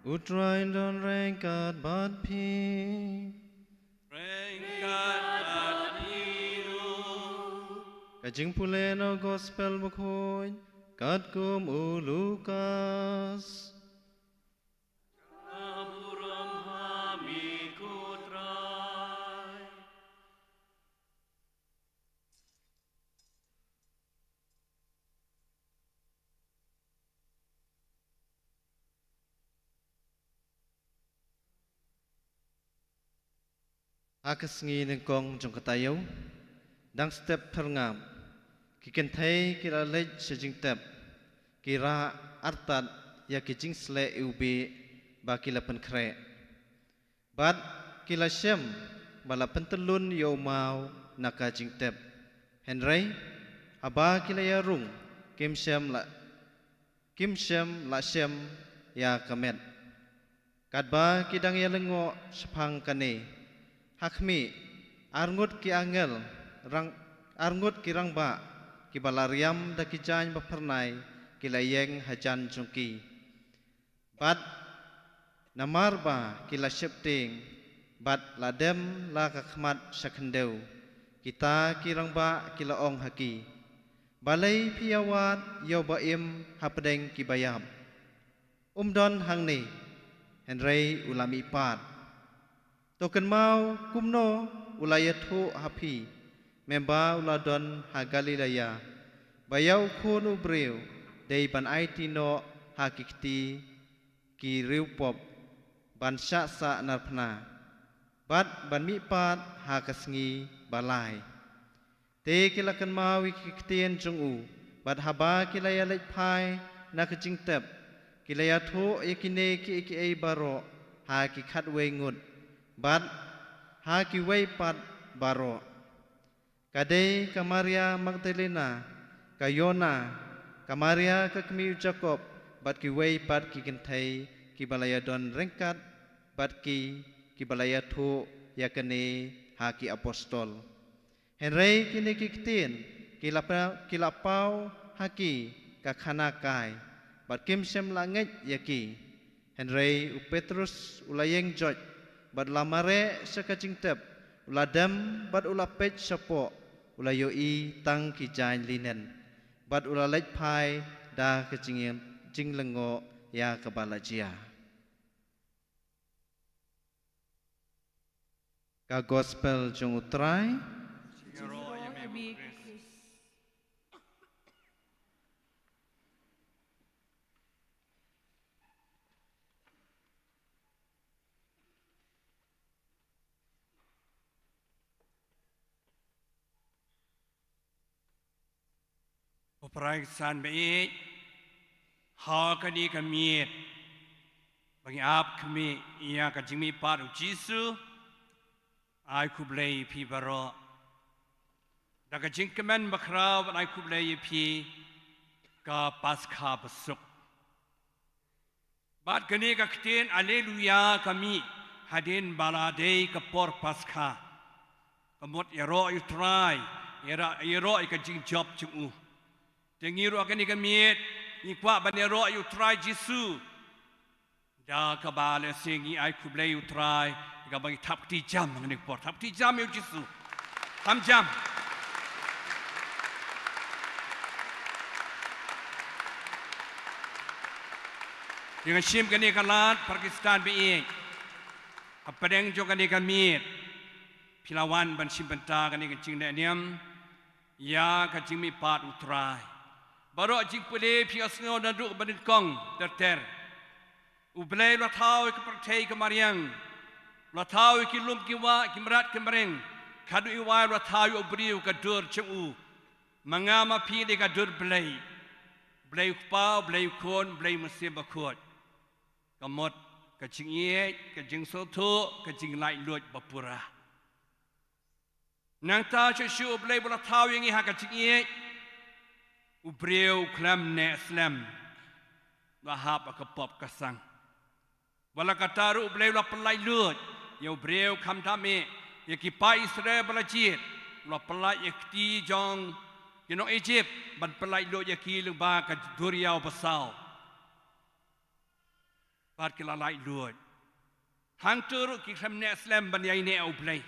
Utrain don rengkat bat pi. Rengkat batiru. Kajing puleno gospel Bakhuid. Kat kum ulukas. Apuram hami kutrai. Akas ngi nengkong jong katayo. Dang step perngam. Kiken thay kira lej sejing tep. Kira artat ya kijing sle ubi ba kila penkre. Bad kila syem bala pentelun yo mau naka jing tep. Henry aba kila ya rung kim syem la syem ya kamet. Kadba kidang ya lengo sepang kane. Hakmi arngut ki angel arngut ki rangba ki balariam da ki jan bapernai ki layeng hajan jungki bad namarba ki la shepting bad ladem la kakmat sakhendeu kita ki rangba ki la ong haki balai piawat yo baim hapdeng ki bayam umdon hangni henry ulami pat Token mau kumno ulayathu hapi memba uladon ha Galilea bayau khun ubreu dei ban aitino hakikti ki riu pop ban sya sa narpna bat ban mi pat hakasngi balai te kilakan mawi kiktien jungu bat haba kilaya lek pai nak jing tep kilaya tho yakine ki ei baro ha ki khat wei ngut bat ha ki wei pat baro kade kamaria magdalena kayona kamaria kakmi jacob bat ki wei pat ki kentai ki balaya don rengkat bat ki balaya tho yakane ha ki apostol henrei kini ki kitin kilapau haki ka khana kai bat kim sem langit yaki henrei u petrus ulayeng joj bat lamare sakajing tep uladam bat ulapet sapo ulayo I tang ki jain linen bat ulalej pai da kejingem jinglengo ya kabalajia ka gospel jung utrai Perayaan baik, hakani kami, bagi ap kami ia kajimi paru Jisu, ai kublai pi baro, dah kajing kemen bakrau ai kublai pi ka Paskha besok. Bat kini kaktin Aleluya kami hadin baladei ke por Paskha, kemut iro utrai, iro kajing job cungu. Tengiru akan ikamiet, ikwa banero ayu try Jisu. Da kabale singi ay kublay you try, ikabagi tapti jam nganik por tapti jam yu Jisu. Tam jam. Dengan sim kani kalat Pakistan bi. Apadeng jo kani kamiet. Pilawan ban sim benta kani kencing niam. Ya kacing mi pat utrai. Baru jing pulih pihak Sngi dan duk banding kong terter. Ublay latau ke pertai ke mariang. Latau ke lum kiwa kimrat kemereng. Kadu iwai latau ubriu ke dur cengu. Mengama pi de ke dur blay. Blay upau, blay ukon, blay Mesir Bakhuid. Kamot kecing ye, kecing soto, kecing lai luat bapura. Nang tahu sesuatu ublay latau yang iha kecing ye. Ubriu klam ne slam lahap akapop kasang wala kataru ubriu la pelai lut ya ubriu kam tame ya kipai Israel balajit la pelai yakti jong kinong Egypt ban pelai lut ya ki leba ka duriau pasau bat kilalai lut hang turu ki klam ne slam ban yai ne ublay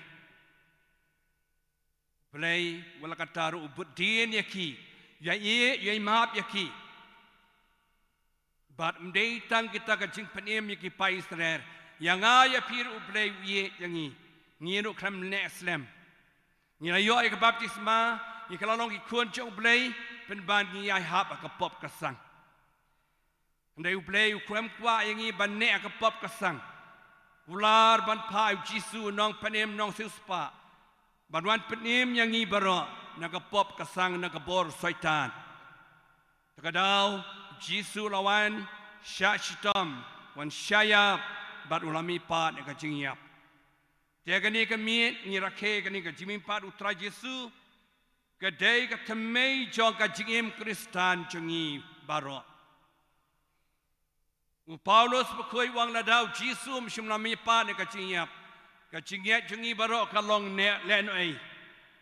ublay wala kataru ubut din ya ki ya ye maaf ya ki bat mdei tang kita kajing penem ya ki pa Israel yang ya pir ublay ye yangi ngiru kram ne Islam ngira yo ay baptisma ikalalong ikon cha ublay penban ngi ay hap ka pop kasang ndai ublay ukram kwa yangi ban ne ka pop kasang ular ban pa Jisu nong penem nong suspa banwan penem yangi baro nakapop kasang nakabor Saitan. Takadaw Jisu lawan syachitam wan syayap bat ulami pat nakajingyap. Dia kani kami ngirakhe kani kajimi pat utra Jisu kadai katemei jong kajingim Kristan jengi baro. Paulus bakoi wang ladau Jisu mshimlami pat nakajingyap. Kajingyap jengi baro kalong ne lenoi.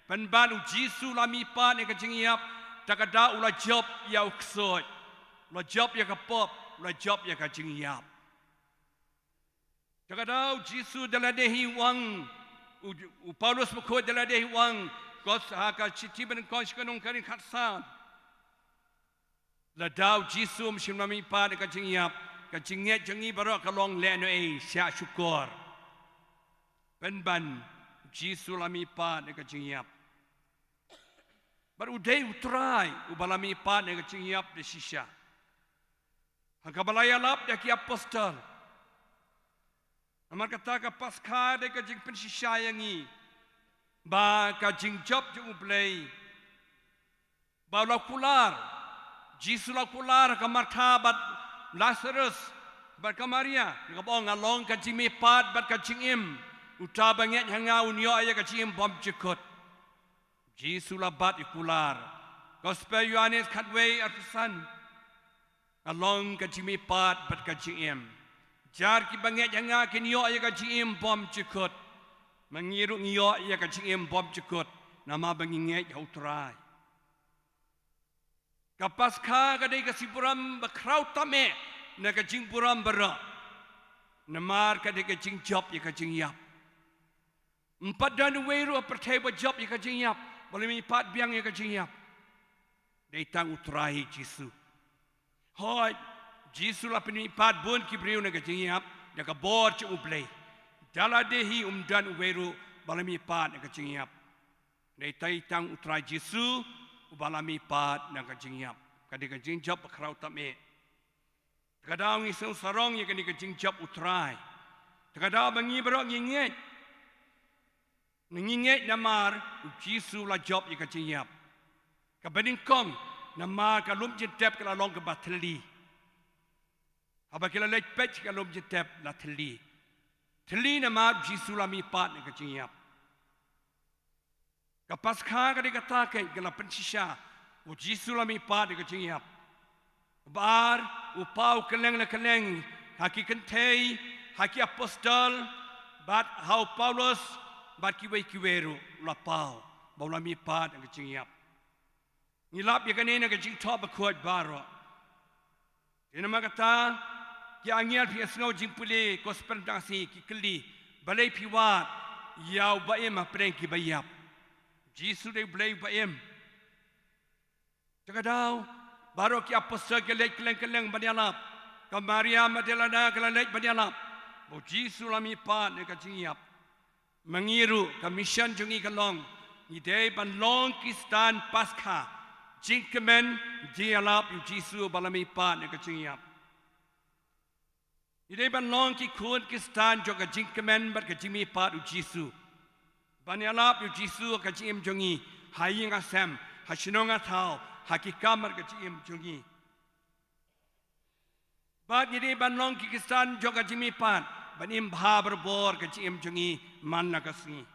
Penban Jisu lami pa ni kajingiap takada ula job ya uksoi ula job ya kapop ula job ya kajingiap takada Jisu daladehi wang Paulus bakoi daladehi wang kos haka citi ben kos kanung karin khatsan ladau Jisu mshim lami pa ni kajingiap kajingiap jengi barok kalong le no sya syukur penban Jisu lami pa ni kajingiap But uday utray ubalami pat na kachingyap de shisha. Hangkabalaya lap de ki apostol. Amar kata ka Paskha de kajing pensisha yangi. Ba kajing job je ublay. Ba lakular. Jisu lakular ka Martha bat Lazarus bat ka Maria. Ngabong along kajing me pat bat kajing im. Utabanget hanga unyo aya kajing im bom jekot. Jisu labat ikular. Gospel Yohanes katway artisan. Along kajimi pat bat kajim. Jar ki banget hanga kinyo ya kajim bom jekot. Mengiruk nyo ya kajim bom jekot. Nama banginget hautrai. Kapaskha kadai kasipuram bakrau tame na kajing puram bara. Namar kadai kajing job ya kajing yap. Empat dan weru perteba job ya kajing yap. Boleh menyipat biang yang kejingyap. Datang uterahi Jisu. Hoi, Jisu lah penyipat bun kibriu nak kejingyap. Dia kabor cik ublay. Daladehi dan uweru boleh menyipat nak kejingyap. Datang uterahi Jisu. Boleh menyipat nak kejingyap. Kadang kejingyap berkerau tamik. Kadang iseng sarong yang kejingyap uterahi. Kadang mengibarok ngingit. Nginget namar Jisu la job yang kaciyap. Kabening kong namar kalum jetep kala long ke bateli. Apa kala lek pech kalum jetep la teli. Teli namar Jisu la mipat yang kaciyap. Kapaskha kadi katakan kala pensisha Jisu la mipat yang kaciyap. Bar upau keleng la keleng haki kentei haki apostol bat hau Paulus bat kiweru lapau baula mi pat ang kachingyap ngilap ya kanina kaching top bakhuid baro ina magata ki angyal pi snow jing puli kospendasi ki kli balai piwat yaw baem apreng ki bayap Jisu de blay baem takadaw baro ki apostol ke lek keleng banyalap ka Maria madelana ke lek banyalap bo Jisu la mi pat ang kachingyap mengiru ke mission jungi kalong idei ban long kistan Paskha jingkemen jialap yu Jisu balami pat ne kachingyap idei ban long ki kun kistan joka jingkemen bat kajimi pat yu Jisu banyalap yu Jisu kajim jungi haying asem hashinonga thau hakikamar kajim jungi bat idei ban long ki kistan joka jimi pat banim bha berbor kajim jungi mana kasni.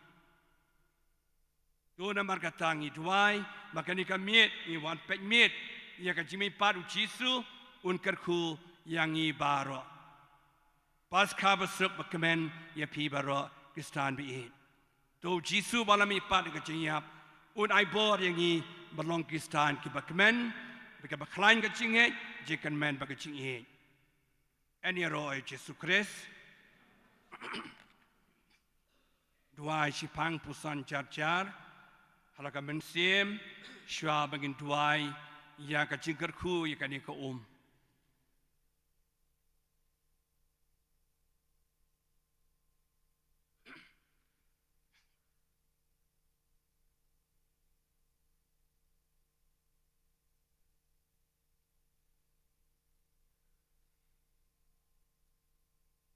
Tu nama katangi duai, maka ni kamiet ni wan Peit Miet ia kajimi paru Jisu un kerku yang i baro. Paskha besuk bekemen ia pi baro kistan biit. Tu Jisu balami pat kajinyap un ai bor yang i berlong kistan ki bekemen beka beklain kajinget jikan men bakajinget. Ani roy Yesus Kristus Dua sipang pusan jar-jar halaka mensim shwa bagin duai ya ka jingkerku ya kani ka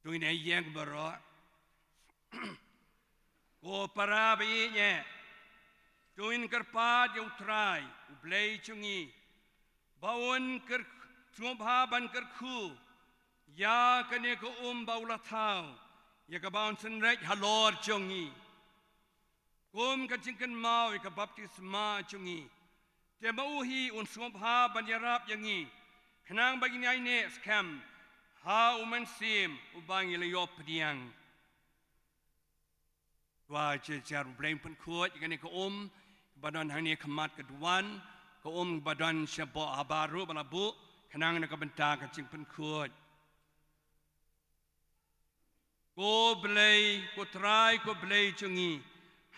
Tuin ay yang baro Ko para biye tuin kerpa di utrai ublay chungi bawon ker ban kerku ya kane ko baula thau ya ka baun senrek halor chungi ka jingkan mau ka baptisma chungi te mauhi un ban yarap yangi kenang bagi ni aine scam ha sim ubang ilayop diang Dua jar blame pun kuat ikan ke badan hanya kemat keduan ke badan syabok habaru balabu kenang nak bentar kacing pun kuat ko blay ko try ko blay chungi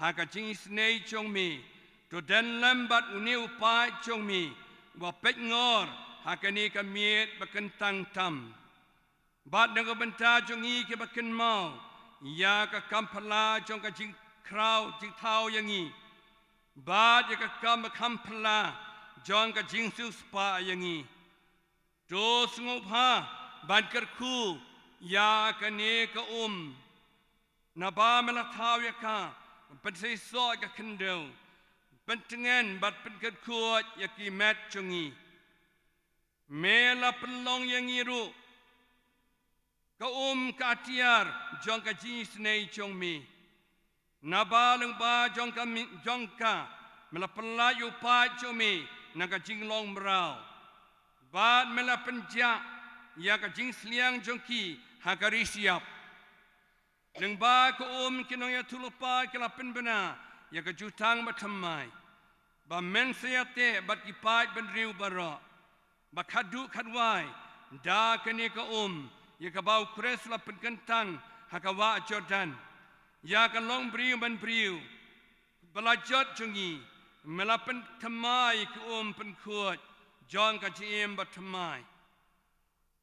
ha kacing snei chong mi to dan lambat uni upai chong mi wa pet ngor ha kani kamiet bakentang tam bat nak bentar chungi ke baken mau Ya ka kampala jong ka jing krau jing tau yangi bad ya kam kampla jong ka jingsu spa yangi do sngopha ban kerku ya kane ka na ba mela thaw ya ka pen sei so ka kendel pen tengen bat pen kerku ya ki mat chungi mela penlong yangi ru ka ka tiar jong ka jis nei chong mi na ba leng ba jong ka mela pelayu pa chong mi na ka jing long brau ba mela penja ya ka jing sliang jong ki ha ka risiap leng ba ka kinong ya tulupa kala pen bena ya ka jutang ba thamai ba men sayate ba ki pa ben riu baro ba khadu khadwai da kani ka ya ka bau kres la pen kentang ha ka wa Jordan ya ka long briu ban briu belajot jungi melapen thamai ku pen khuat jong ka chiem ba thamai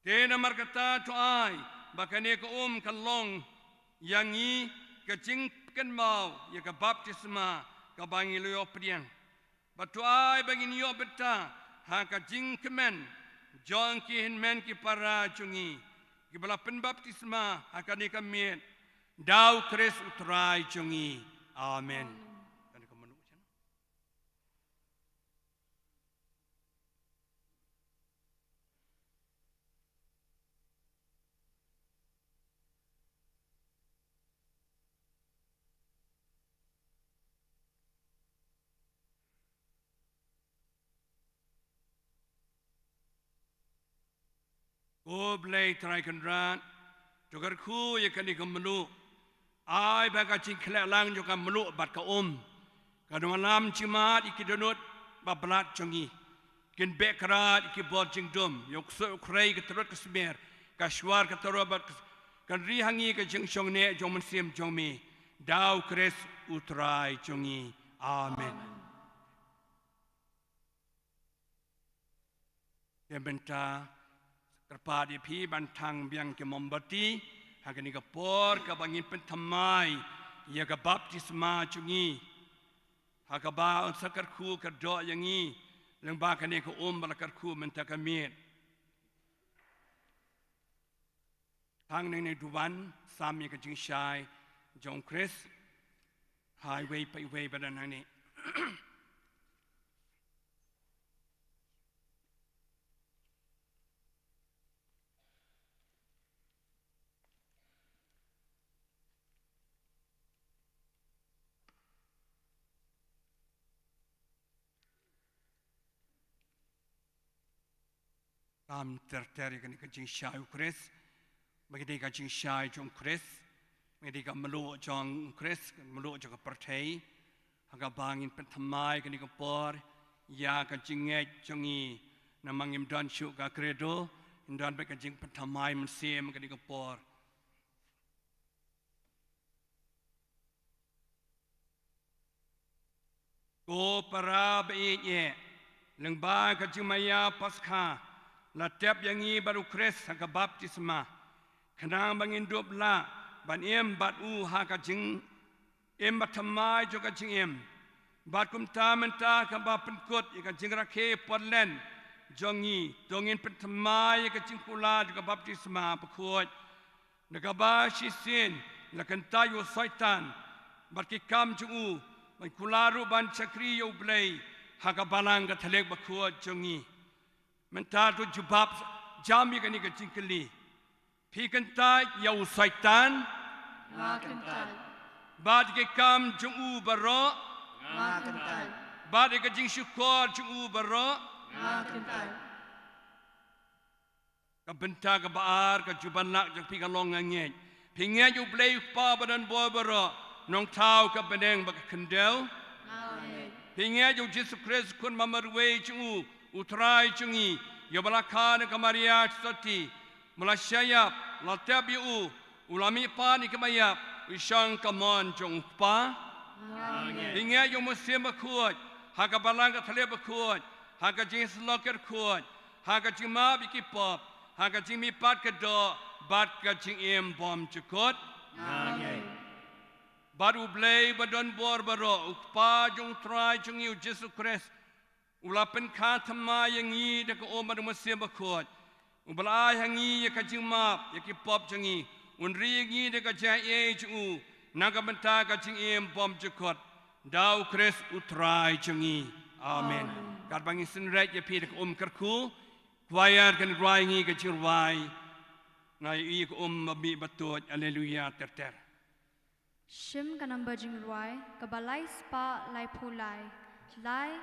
tena markata to ai ba kane ka ka long yangi ka jing ken mau ya ka baptisma ka bangi lo priang ba to ai bangin yo beta ha ka jing kemen jong ki hin men ki para jungi ki bala pen baptisma ha ka ni ka miet dau kres utrai jungi amen. Ko blay try kan ran jogar khu ye kan ikam melu ai ba ka cing khle lang jo kam melu bat ka ka no lam chimat ikidonot ba blat chongi kin be krat ki bot jing dum yok so khrei ka trot ka smer ka shwar ka toro ba kan ri hangi ka jing chong ne jong man sim jong mi dau kres utrai chongi amen. Benta kerpadi pi bantang biang ke mombati hagani ka por ka bangin pen thamai ya ka baptisma chungi hagaba sakar khu ka do yangi leng ba kane ka balakar khu menta ka miet hang ne duwan sam ya ka jing shai jong chris highway pai way badan hani am terteri kan ka jing shai ukres bagi ka jing shai jong kres bagi ka melu jong kres melu jong perthei haga bangin pen thamai kan ka por ya ka jing nge jongi namangim dan shu ka credo dan ka jing pen thamai man sem kan ka por ko para be ye leng ba ka jing maya paskha la tep yangi baru kres haka baptisma kanang bangin dop la ban bat u haka jing bat thamai jo ka jing bat kum ta menta ka ba pen kot ka jing rakhe podlen jongi dongin pen thamai ka jing kula jo ka baptisma pakhuat na ka ba shisin la kan tayo Saitan bat ki kam ju u ban kularu ban chakri yo blai haka balang ka thalek bakhuat jongi menta tu jubab jami kan ka jingkeli pi kan ta yau Saitan nga kan ta bad ke kam jungu baro nga kan ta bad ke jing syukur jungu baro nga kan ta ka benta ka baar ka juban lak jak pi ka long nge pi nge ju blai pa badan boy baro nong tau ka beneng ba kendel amen pi nge ju Jesus Christ kun mamarwe jungu utrai chungi yobalakhan kamaria soti mulasyayap latabiu ulami pani kemayap isang kamon jong pa inge yo musim bakhuat hakabalang ka thale bakhuat haka jing sloker khuat haka jima bikipop haka jimi pat ka do bat ka jing bom chukot baru blay badon bor baro ukpa jong try jong yu Jesus Christ ulapen kha thama yang yi de ko omar Mesir Bakhuid ubla yang yi ka jing map ya ki pop jong yi unri yi de ka ja e ju naga benta ka jing em pom jukot dau Christ utrai jong yi amen kat bangi sin ret ya pi de ko kerku choir kan rai yi ka jing rai ngai yi ko mabi batut haleluya ter Shim kanamba jing ruai, kabalai spa lai pulai, lai.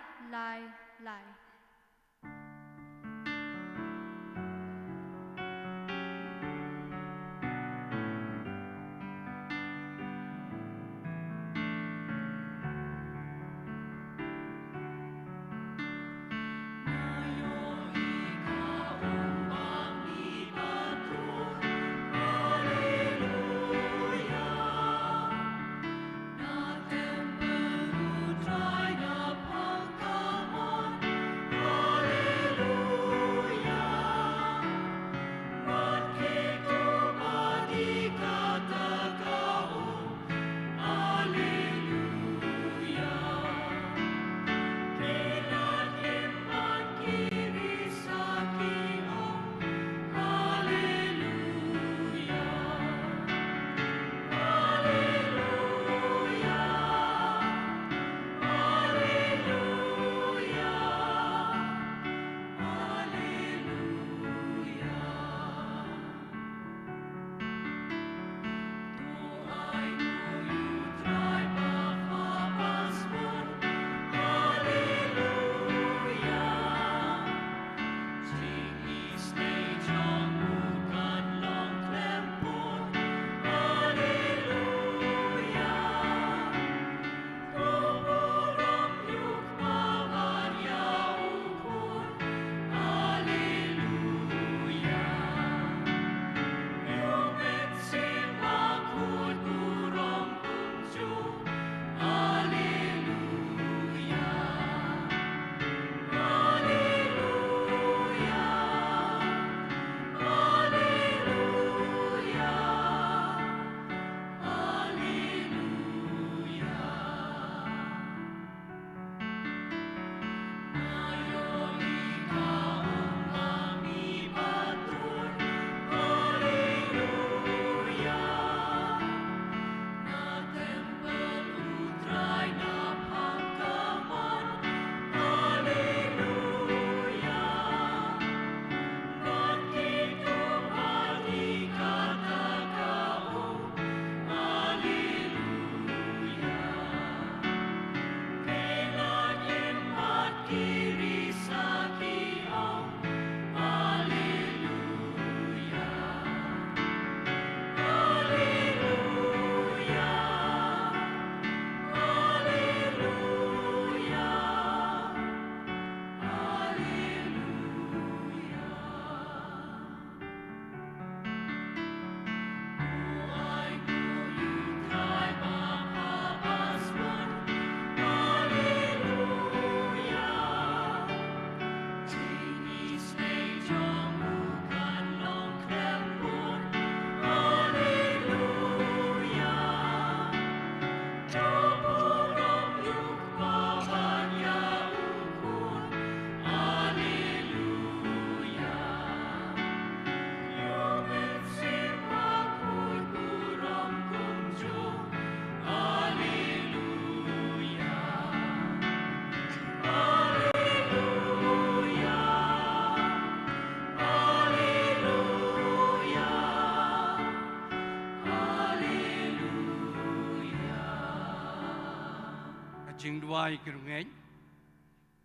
jing duai kerungeng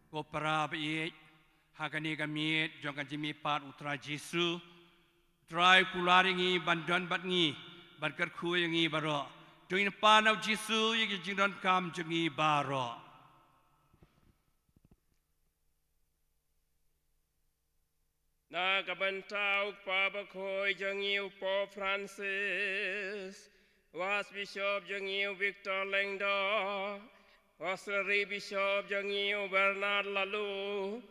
ko para biik hakani kami jong jimi pat utra Jesu try kularingi bandan batngi barker khuyangi baro join panau Jesu yigi jingdon kam jengi baro na kabantau pa Bakhuid jengi upo Francis was Bishop jengi Victor Lengdo Auxiliary Bishop Jangiu Bernard Lalu,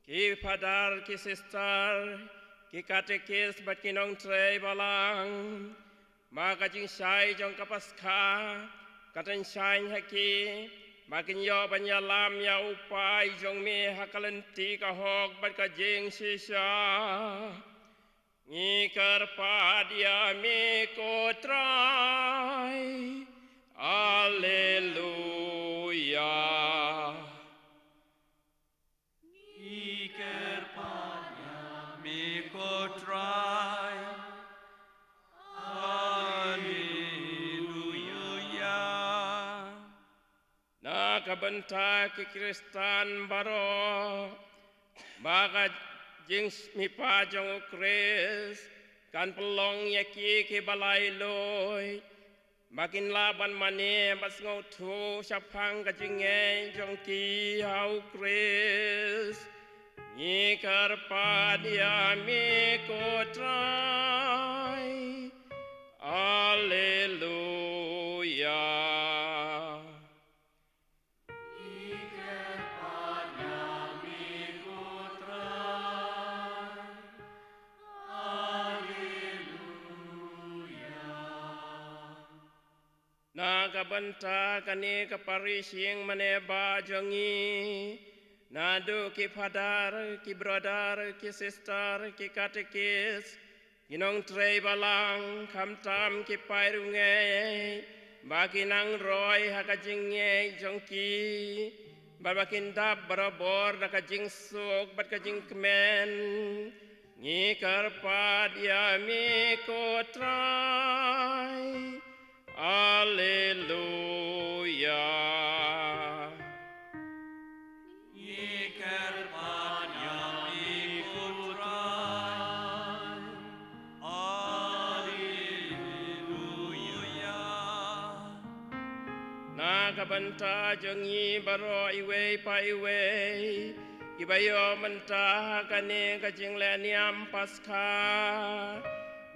ki Padar, ki Sister, ki Katekis, Batkinong Trey Balang, Magajing Shai Jong Paskha, katan shine haki makin yo banyalam ya upai jong me hakalenti ka hok bat ka jing sisa ni karpadia me kotrai Alleluia ni karpadia me kotrai kabenta ki Kristan baro baga jing mi pa jong Kris kan pelong yaki ki balai loi makin laban mane bas ngau thu sapang ka jinge jong ki hau Kris ni karpadia mi kotrai Alleluia na kabanta kani kaparising maneba jongi na do ki father ki brother ki sister ki katekis kinong trei balang kamtam ki pairunge bakinang roy hakajinge jongki babakin dab barabor nakajing sok bat kajing kemen ngi karpadia mi kotrai Alleluia. Na kabanta jongi baro iwe pa iwe ibayo menta kane kajing leniam Paskha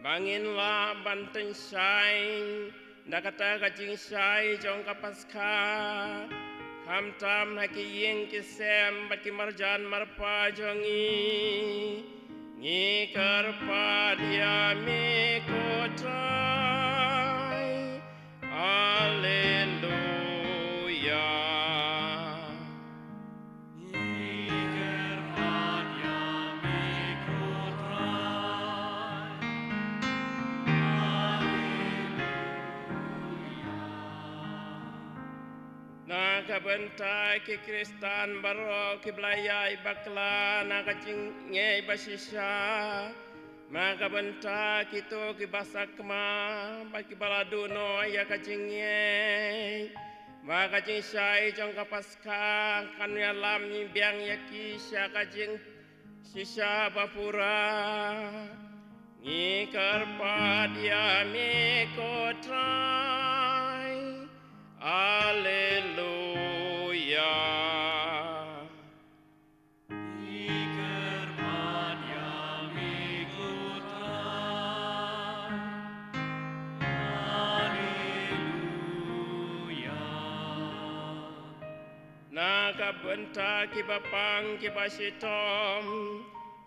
bangin la banten shine Nakata kajing shai jong ka Paskha kam tam haki yeng kisem bat ki marjan marpa jongi ni karpa dia mi kotrai Alleluia kabenta ki Kristan baro ki blayai bakla na kajing ngei basisha maka benta kito ki basakma baki baladuno ya kajing ngei maka kajing syai jong ka Paskha kan ya lam ni biang ya ki sya kajing sisa bapura ni karpa dia mi kotrai Alleluia. Na kabenta ki bapang ki basitom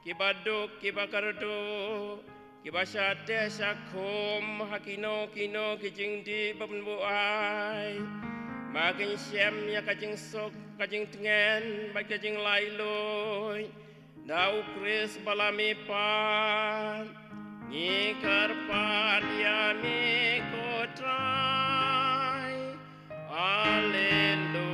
ki baduk ki bakardo ki basate sakum hakino kino ki jingdi babnbuai makin syam ya kajing sok kajing tengen baik kajing lailoi dau Kris balami pan ni karpan ya mi kotrai Alleluia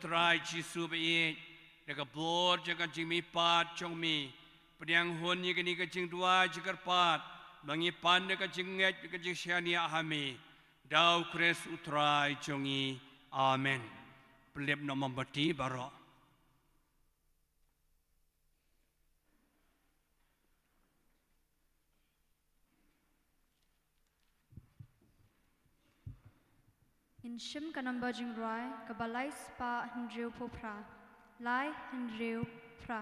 Try Jisu be jaga bor jaga jimi pat chong mi pediang hon ye kini kajing dua jagar pat bangi pan jaga jinget jaga jisiani ahami dau Kris utrai chongi amen pelip nama bati baro In shim kanamba jing roi kabalai spa hendriu popra lai hendriu pra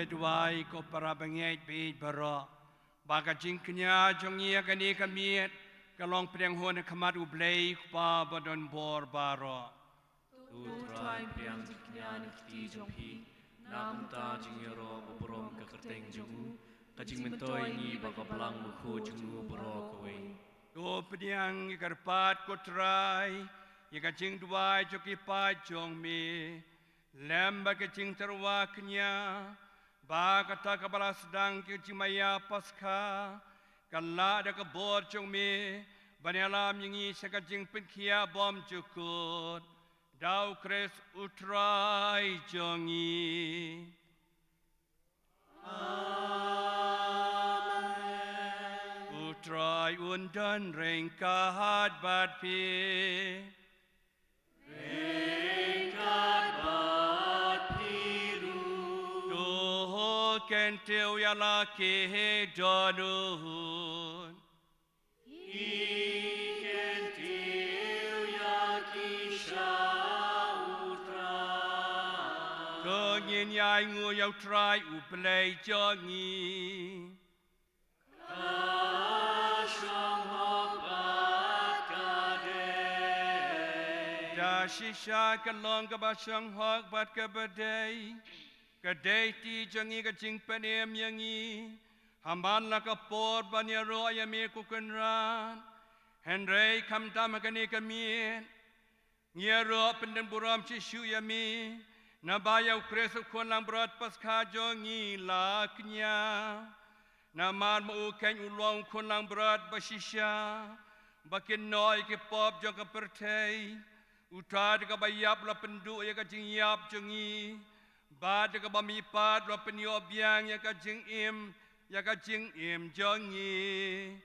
Dwai ko para bangay bid baro baga jingknya jongia kani kamiet kalong priang hon kamat ublay pa badon bor baro tu trai priang jingknya nikti jonghi nam ta jingyoro obrong kakerteng jongu kajing mentoy ni baga belang mukhu jongu bro kowe tu priang ikarpat ko trai ikajing dwai joki pa jong mi lamba kajing terwaknya Bakata kabala sedang ke Maya Paskha kala ada kebor cung me banyalam yengi sakajing penkia bom cukut dau kres utrai jongi Amen Utrai undan rengkahat bat pi Kentil ya laki donun Kentil ya kisha utra Kongin ya ngu ya trai uplay jongi Kashong hok bat kade Da shisha kalong kabashong hok bat kabadai Kadai ti jangi kacing panem yangi hamban la kapor banya roya me kukenran Henry kam tamakani kamien Nyero pendem buram cishu yami nabaya ukresu konlang berat paskha jongi laknya Naman mau kain ulong konlang berat basisha bakin noi ke pop jaga pertai utad ka bayap la pendu ya kacing yap jongi Bad ka bamipat wa penyobyang ya kajing im jongi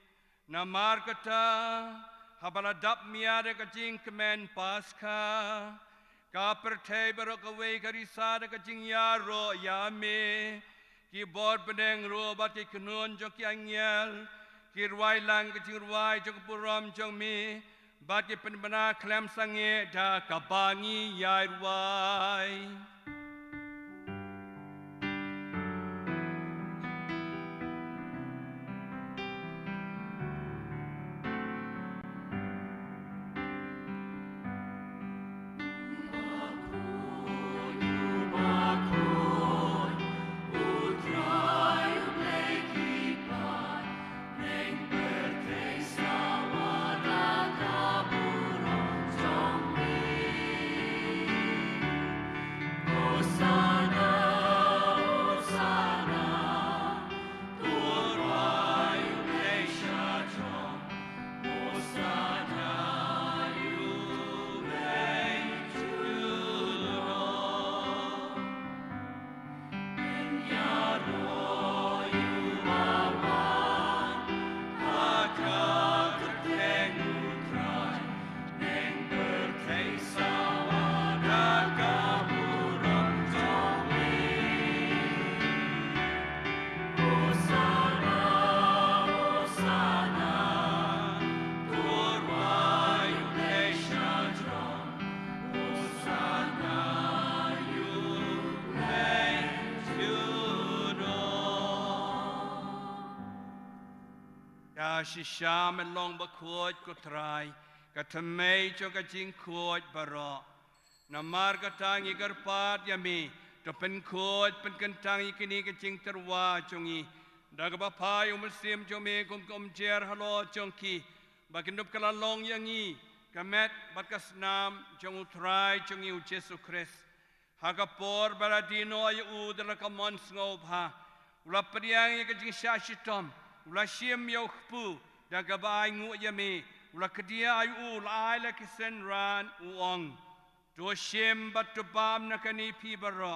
namar kata habaladap miare kajing kemen paskha ka pertai baro kawe karisa kajing yaro yame ki bor beneng ro bat ki knun jok yangel ki ruai lang kajing ruai jok puram jong mi bat ki penbana klem sange da kabangi yai ruai ชิชามันลองบะขวดก็ทรายกะทำไมจงกะจิงขวดบะรอนามาร์กะทางอีกรปาดยามีจะเป็นขวดเป็นกันทางอีกนี้กะจิงตรวาจงอีดากบะพายอุมเสียมจงมีกุมกุมเจรฮัลโหลจงคีบักินดุบกะลาลองยังงี้กะเม็ดบัดกะสนามจงอุทรายจงอีอุเจสุคริสหากปอร์บาราดีโนอายูดละกะมอนสงบฮาอุลาปริยังอีกจิงชาชิตอมอุลาเชียมยาวขปูดากบะไองูยามีอุลาคดียอายูลายละกิเซนรานอุองตัวเชียมบัดตุบามนักนีพีบารอ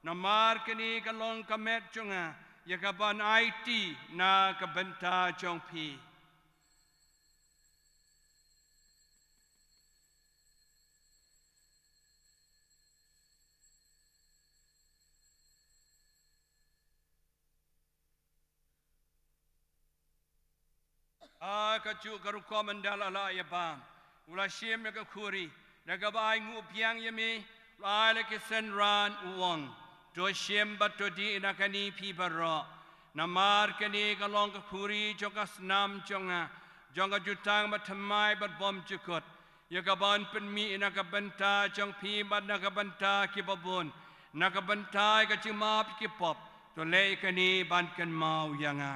นามาร์กนีกะลองกะเม็ดจงอ่ะยากบันไอทีนากะบันตาจงพีกะจูกะรุกอมันดาลาลายบามอุลาเชียมยากะคูรีดากะบายงูเพียงยามีลายละกิเซนรานอุองตัวเชียมบัดตัวดีนักนีพีบารอนามาร์กนีกะลองกะคูรีจงกะสนามจงะจงกะจุตังบัดทำไมบัดบอมจุกดยากะบานเป็นมีนักบันตาจงพีบัดนักบันตากิบบุนนักบันตากะจิมาปกิปอบตัวเลกนีบันกันมายังะ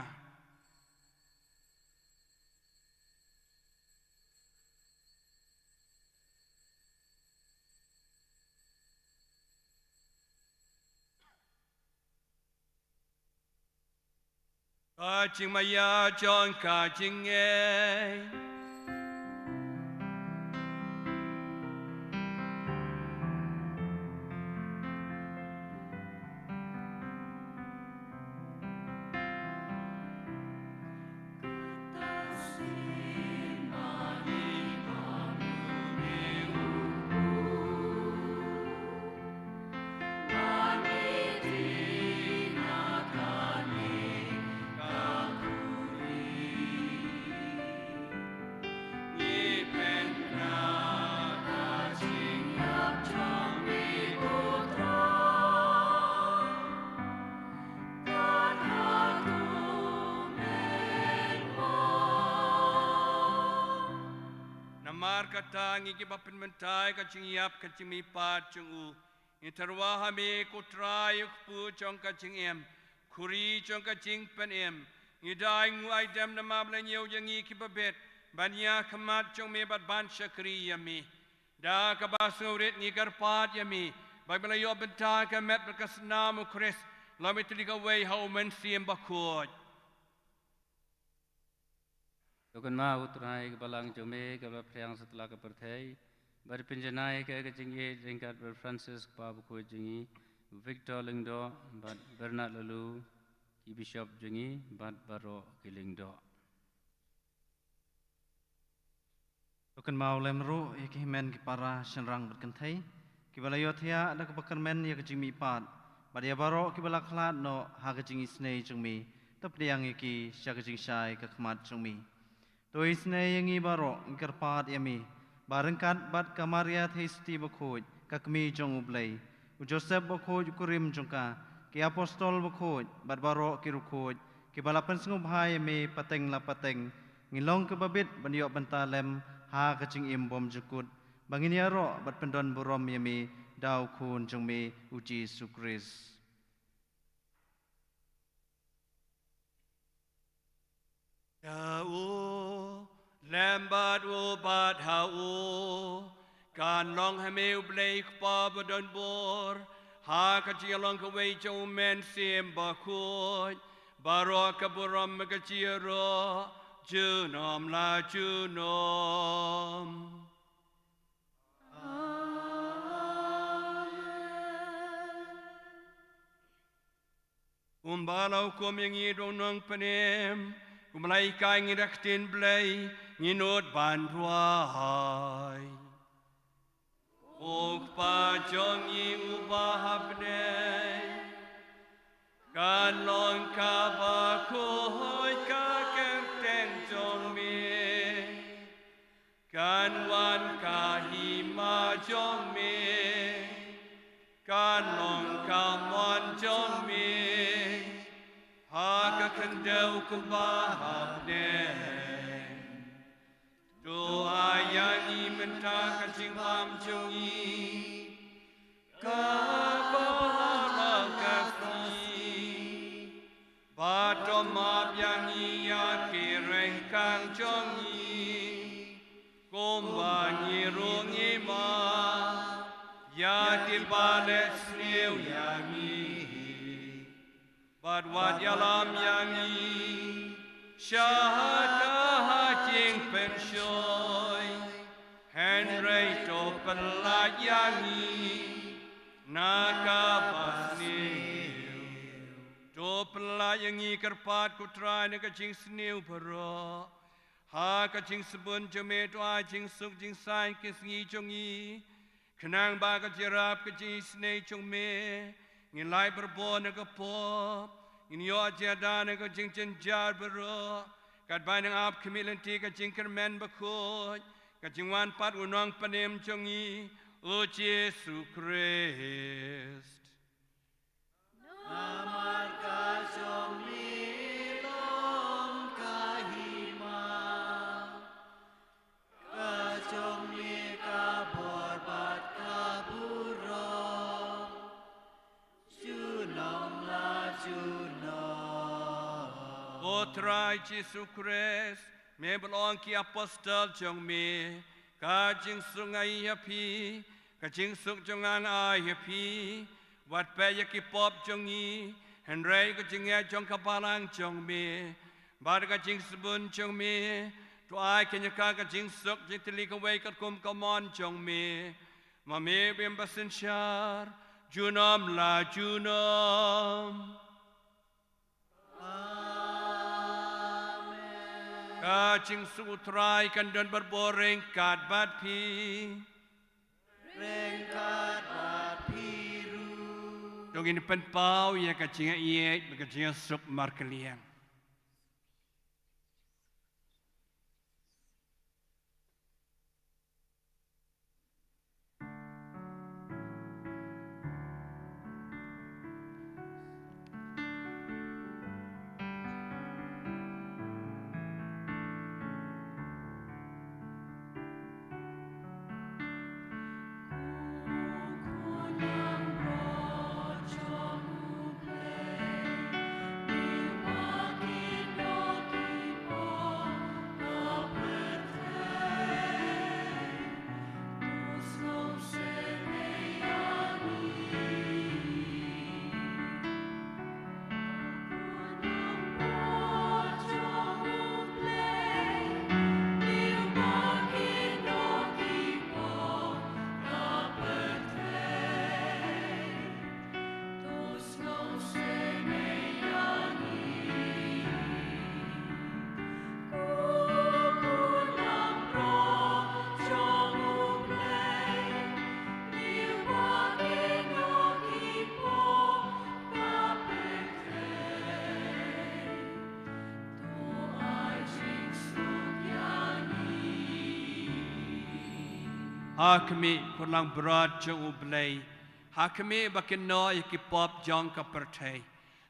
จิงมายาจอนกาจิงเอกะตางอีกบับเป็นมันตายกะจิงยับกะจิงมีปาดจงอูอินทรวาหามีกุตรายยุกปูจงกะจิงเอ็มคุรีจงกะจิงเป็นเอ็มอีได้งูไอเดมนมาบเลเนียวยังอีกิบเบ็ดบัญญาขมาดจงมีบัดบานชครียามีดากะบาสุริตงีกรปาดยามีใบเบลยอบเป็นตากะเม็ดประกาศนามุคริสลามิตริกาเวย์เฮามันเสียมบักขวดTukan ma utrai ke balang jome ke priang setelah ke perthai bar pinjanai ke jingi jingkat ber Francis Babu ko jingi Victor Lingdo bat Bernard Lalu ki Bishop jingi bat Baro ki Lingdo Tukan ma ulem ru ki men ki para senrang berkenthai ki balayothia ada ke bakar men ya ke jimi pat bat ya Baro ki balaklat no ha ke jingi snei jingmi tap priang ki sya ke jing sai ke khmat jingmi Toi snei yangi baro kerpat yami barengkat bat kamaria thisti bakhoj kakmi jong ublei Joseph bakhoj kurim jongka ki apostol bakhoj bat baro ki rukhoj ki balapan sngub hai yami pateng la pateng ngilong ke babit banyo bantalem ha kaching im bom jukut bangini aro bat pendon borom yami dau khun jongmi uji sukris Ya o lambad o bad ha o kan long ha me blake pa badon bor ha ka chi long ka wei chou men sim ba khoi baro ka boram ka chi ro chu nom la chu nom balau kom yang i dong nong panem Kumlai kai ngiraktin blai nginot bantuai Ok pa jong yi ubahapne Kan long ka ba khoi ka kem ten jong mi Kan wan ka hi ma jong mi Kan long ka mon jong mi Haka kandau kubahap ne benta kajing pam jongi kabala kasi bato mabyangi ya kireng kang jongi kombangi rungi ma ya kibale snew yangi badwad yalam yangi Shahada hajing penshoy Henry to pelayangi Nakabasni To pelayangi kerpat kutrai na kajing sniu paro Ha kajing sebun jome to ajing suk jing sai kisngi jongi Kenang ba kajirap kajing snei jome Ngilai berbon na kapop In your jadana go jing jar bero, kat banang ap kemilanti ka jing kermen bakhuid, ka jing wan pat unang panem jongi, o Jesu Christ. Namar ka jongi long kahima, ka jongi ka borbat ka buro, junong la junong. Potrai Jesu Christ, me belong ki apostol jong me, ka jing sungai happy, ka jing suk jongan ai happy, wat pe ki pop jongi, Henry ka jing ya jong kapalang jong me, bar ka jing sebun jong me, to ai kenya ka jing suk jing tili ka wei ka kum kamon jong me, ma me bim basin shar, junam la junam. Kacing sutrai kan don berboreng kat bat pi. Rengkat bat piru. Dong ini penpau ya kacing iet, kacing sup markeliang. Hakmi kurang berat jauh belai. Hakmi bakin no ikipop jang kapertai.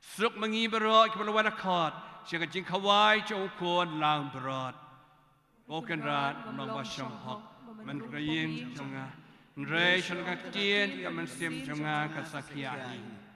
Suk mengi berat kepala wana khat. Siapa jing kawai jauh kon lang berat. Bukan rat menambah syang hak. Menreyin jonga. Nrei syang kien kamen sim jonga kasakiahi.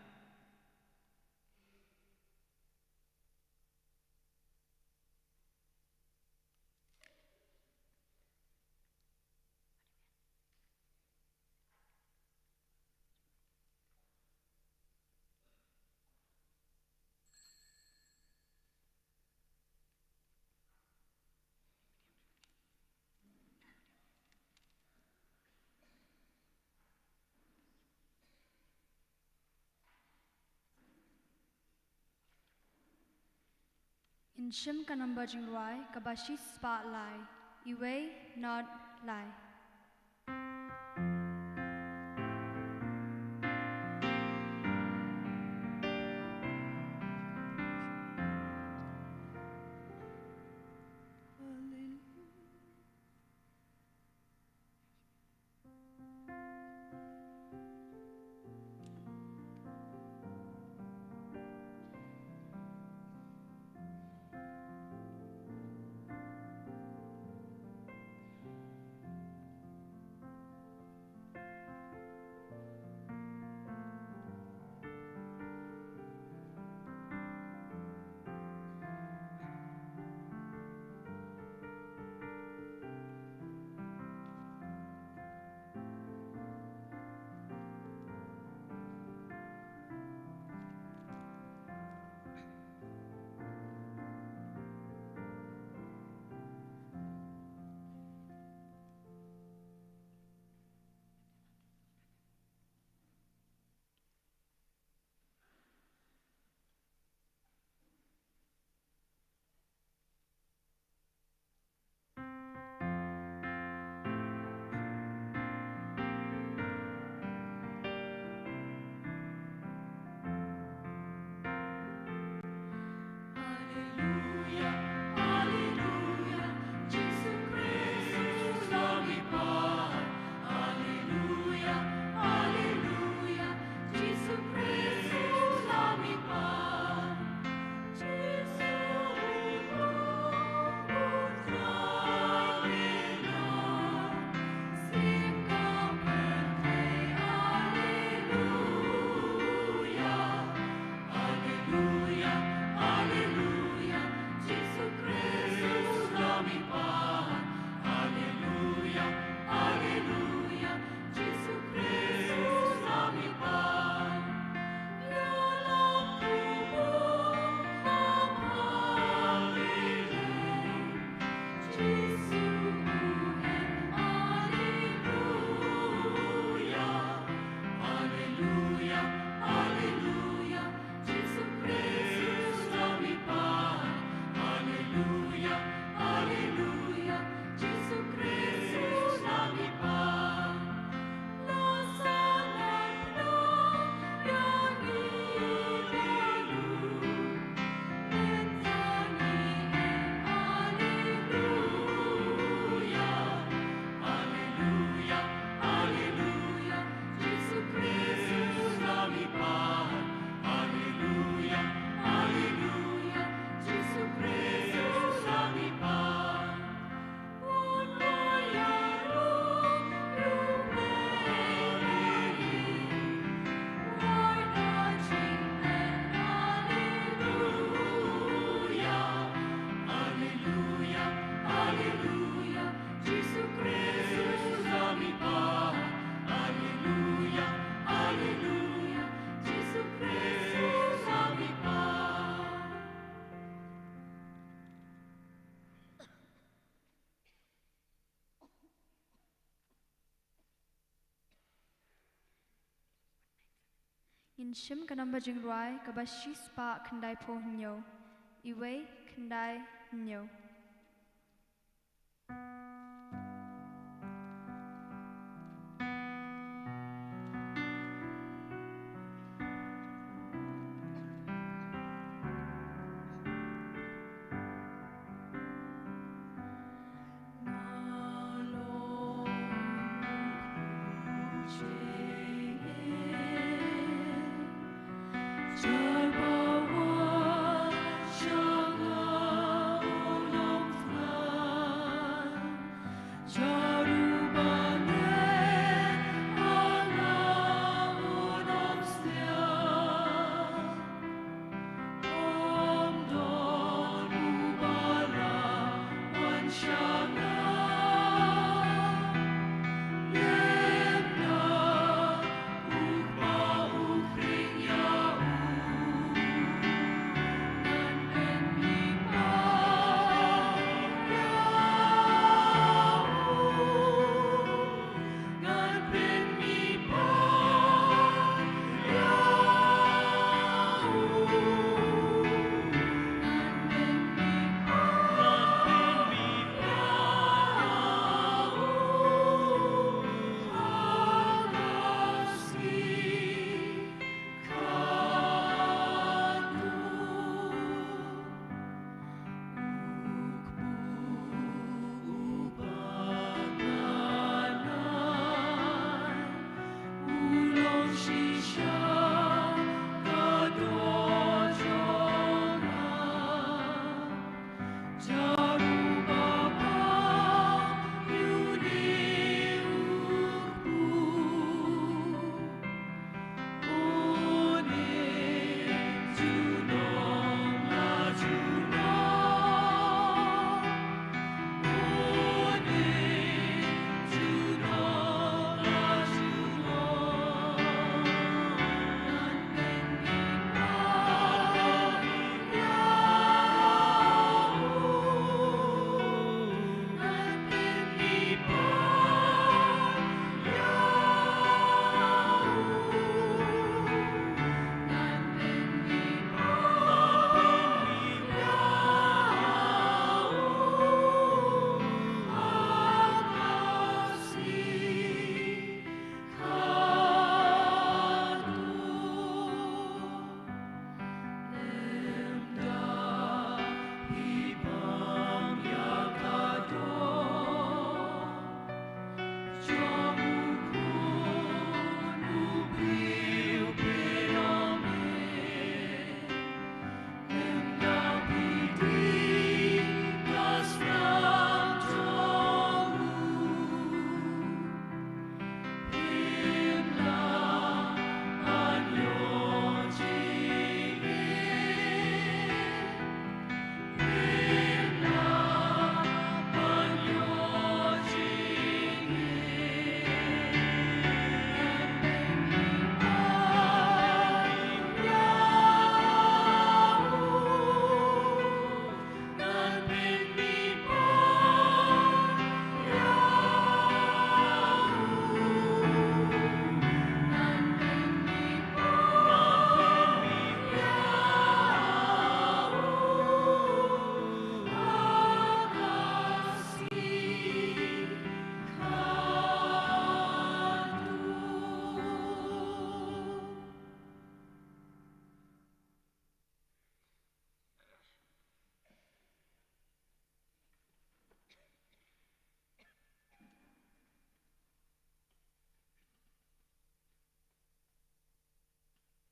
In shim kanamba jingwai kabashi spa lai, iwe not lai. in shim ka number jing roi ka ba shi spa khandai po nyo. Iwe khandai nyo.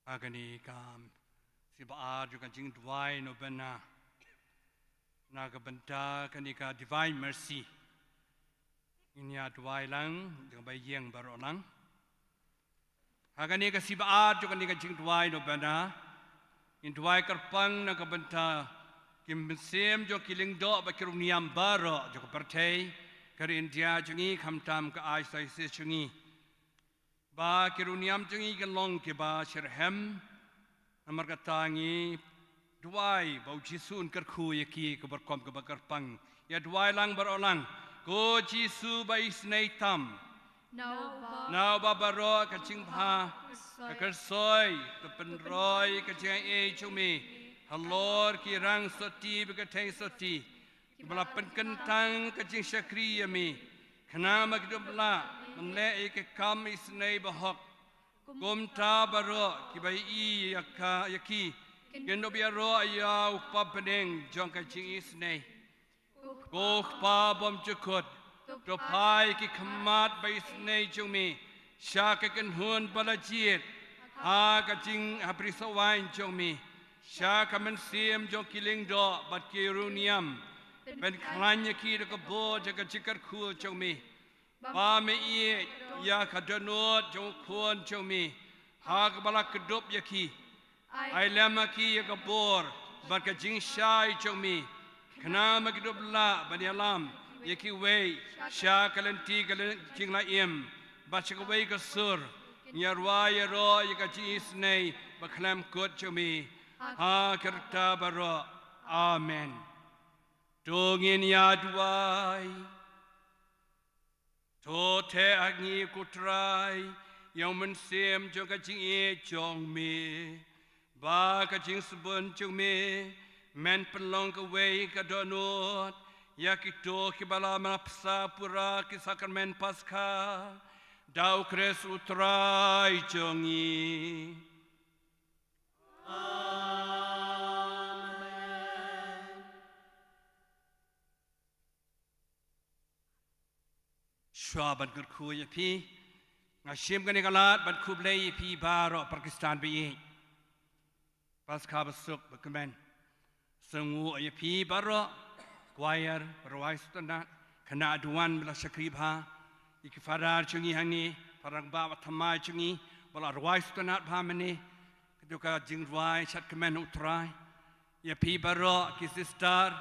Agani kam si baar juga jing dwai no bena naga benta kanika divine mercy inya dwai lang jang bai yeng baro lang agani ka si baar juga nika jing dwai no bena in dwai karpang naga benta kim sem jo kiling do ba kiruniam baro jo pertei kar India jungi khamtam ka ai sai se jungi ba kiruniam jungi kan long ke ba sherhem amar katangi duai bau jisun kerku yaki ke berkom ke bakarpang ya duai lang berolang ko jisu ba isnai tam Now babaro kaching pa kakersoy kapenroy kaching e chumi halor ki rang soti bekateng soti balapan kentang kaching syakri yami kena magdubla menle ke kam isnei bahok kumta baro ki bai i yaki kendo biaro aya upap peneng jong kaching isnei Koh pa bom cukut Topai ki khamat bai snei chumi sha ka kan hun balajit ha ka jing apri sawain chumi sha ka men sim jo kiling do bat ki runiam ben klanya ki ka bo ja ka chikar khu chumi pa me i ya ka donot jo khon chumi ha ka balak dop yaki ai lama ki ya ka bor bat ka jing shai chumi kana magdub la ban yalam yaki way sha kalanti kalan jingla im bachak way ka sur yarwa yaro yaka jisnei baklam kot chumi ha karta baro amen dongin yadwai to te agni kutrai yaman sim joka jing e jong me ba ka jing subun chumi men pelong ka way ka donot Yakito kibala mapsa pura ki sakramen Paskha dau kres utrai jongi Amen Shwaban kurku yapi ngashim gani galat ban kuble yapi baro Pakistan bi Paskha basuk bakamen sengu yapi baro choir rawai sutana kana aduan bela sakribha ikifadar chungi hani parang ba thamai chungi bela rawai sutana bhamani keduka jingwai chat kemen utrai ya pi baro ki sister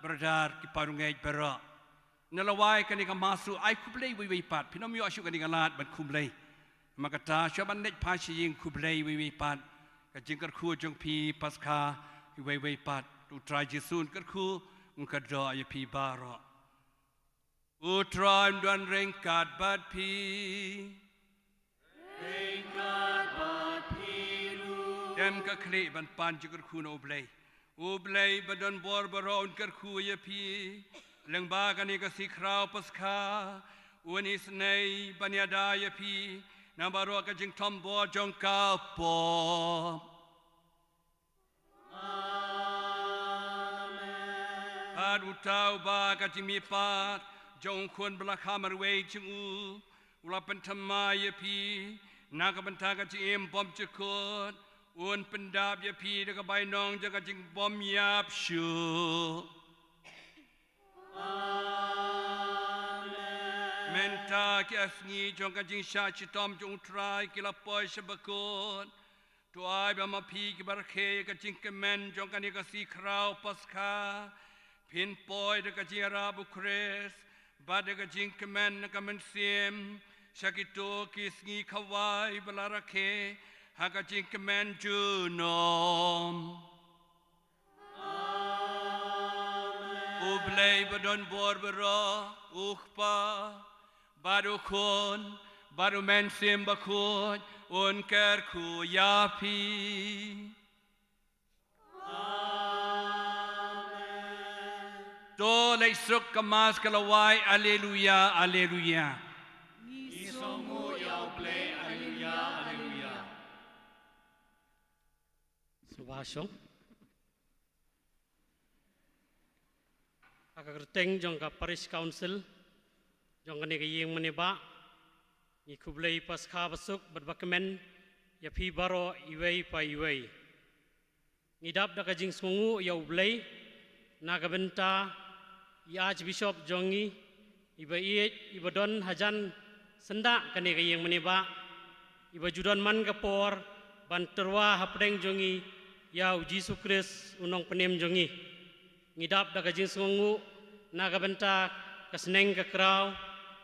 brother ki parungai baro nalawai kani ka masu ai kublei wi pat pinom yo ashu kani galat ban kublei makata shaban nek phashi ying kublei wi pat ka jingkar khu jong pi Paskha wi pat tu try jisun kar khu Ungkadra ya pi baro Utram duan ringkat bat pi Ringkat bat pi ru Dem ka kli ban pan jikar kuna ublay Ublay badan bor baro unkar ku ya pi Leng ba kani ka sikrao Paskha Unis nay banyada ya pi Nambaro ka jing tombo jong ka po Utau ba ka jimi pat jong kun bla khamar we chingu ulapan thamma ya pi naga banta ka jim bom chukut un pendap ya pi ka bai nong ja ka jing bom yap shu amen menta ki asngi jong ka jing sha chitom jong trai ki la poi shabakut tu ai ba ma pi ki bar khe ka jing kemen jong ka ni ka si krau Paskha Pin poi de kajira bukres, bade kajing kemen kamen sim, shakito kisngi kawai balarake, hakajing kemen junom. Ublay badon borbero, ukpa, badu kun, badu men sim bakhuid, unker ku yapi. Do leisuk kamas kalawai alleluia alleluia Isongu yauble alleluia alleluia Subhasho Akagerteng jong ka Parish Council jong ka ni yeng maniba ni kublai Paskha basuk berbakamen ya pi baro iwei pa iwei ngidap da ka jing sungu yauble naga benta ya Archbishop jongi iba iba don hajan senda kani kayeng maniba iba judon man kapor banterwa hapdeng jongi ya Yesus Kristus unong penem jongi ngidap da kajing sungu naga benta kasneng ka kraw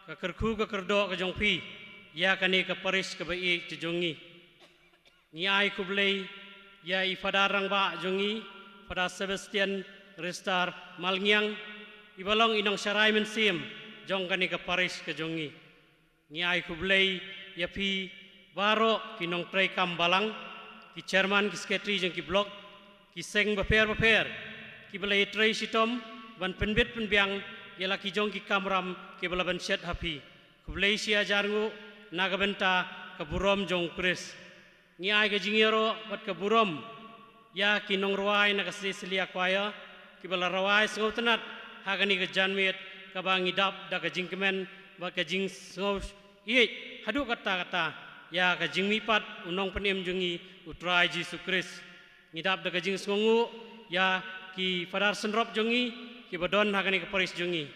ka kerku ka kerdo ka jongpi ya kani ka Parish ka bai jongi ni ai kublei ya ifadarang ba jongi pada Sebastian Restar Malngiang ibalong inong syarai mensim jong kani ka Parish ka jongi ngiai kublei ya pi baro ki nong trai kam balang ki chairman ki secretary jeng ki blok ki seng baper ki belai trai sitom ban penbet penbiang ya laki jong ki kamram ki bala ban shet happy kublei sia jarngu naga benta ka burom jong kris ngiai ga jingero bat ka burom ya ki nong ruai na ka selia kwaya ki bala rawai sengotenat hagani ka janmet ka bangi dap da ka jingkemen ba ka jing sngos i hadu kata ya ka jing mipat unong penem jungi utrai Yesus Kris ngidap da ka jing sngongu ya ki fadar senrop jungi ki badon hagani ka paris jungi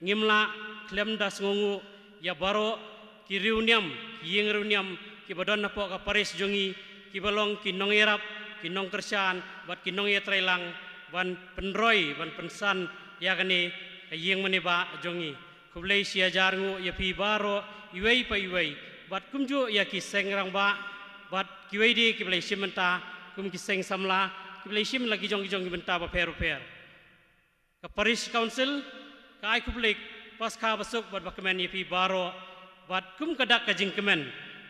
ngimla klem da sngongu ya baro ki riuniam ki yeng riuniam ki badon na po ka paris jungi ki balong ki nong erap ki nong kersan bat ki nong yetrailang ban penroi ban pensan ya kani ka yeng maniba jongi kublei sia jarngu ya pi baro iwei pa iwei bat kumju ya ki sengrang ba bat ki wei di ki blei simenta kum ki seng samla ki blei sim lagi jong ki benta ba per ka parish council ka ai kublei paskha basuk bat bakmen ya pi baro bat kum kadak ka jingkemen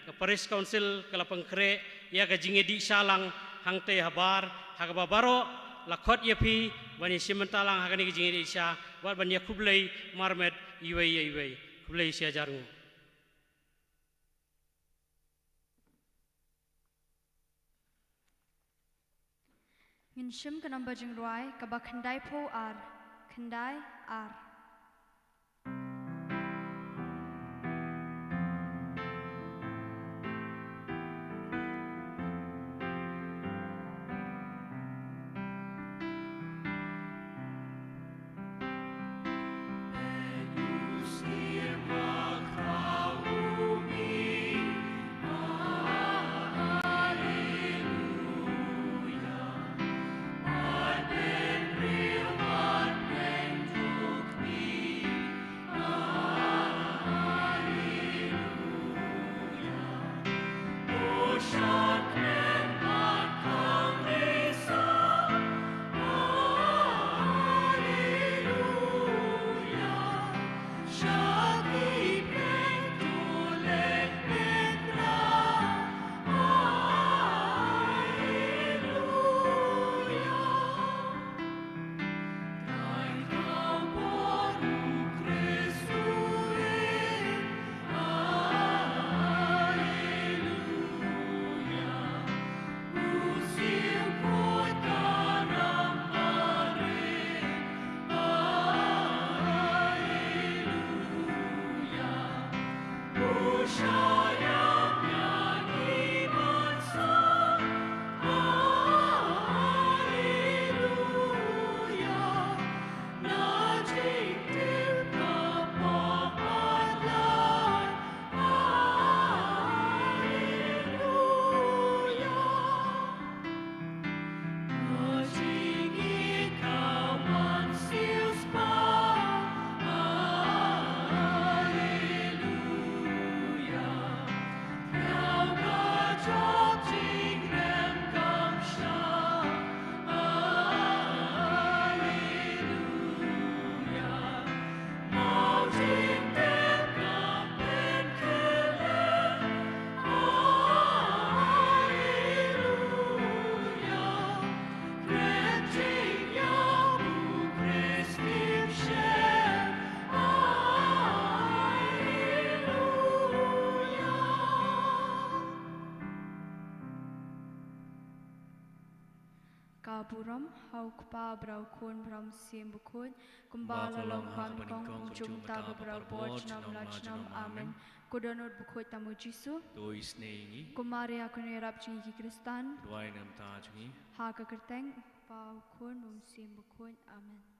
ka parish council kala pengkre ya ka jinge di salang hangte habar hagaba baro lakhot ya pi bani simentalang hagani ki jinge di sha wat ban ya kublei marmet iwei kublei sia jarngu ngin shim ka number jing roi ka ba khandai pho ar khandai ar buram hau kpa brau khun bram sim bukhun kumbala long ban kong kumchum ta brau boj nam lachnam amen kudonot bukhoi tamu jisu doi snegi kumaria kunerap chingi kristan duai nam ta chingi ha ka kerteng pa khun sim bukhun amen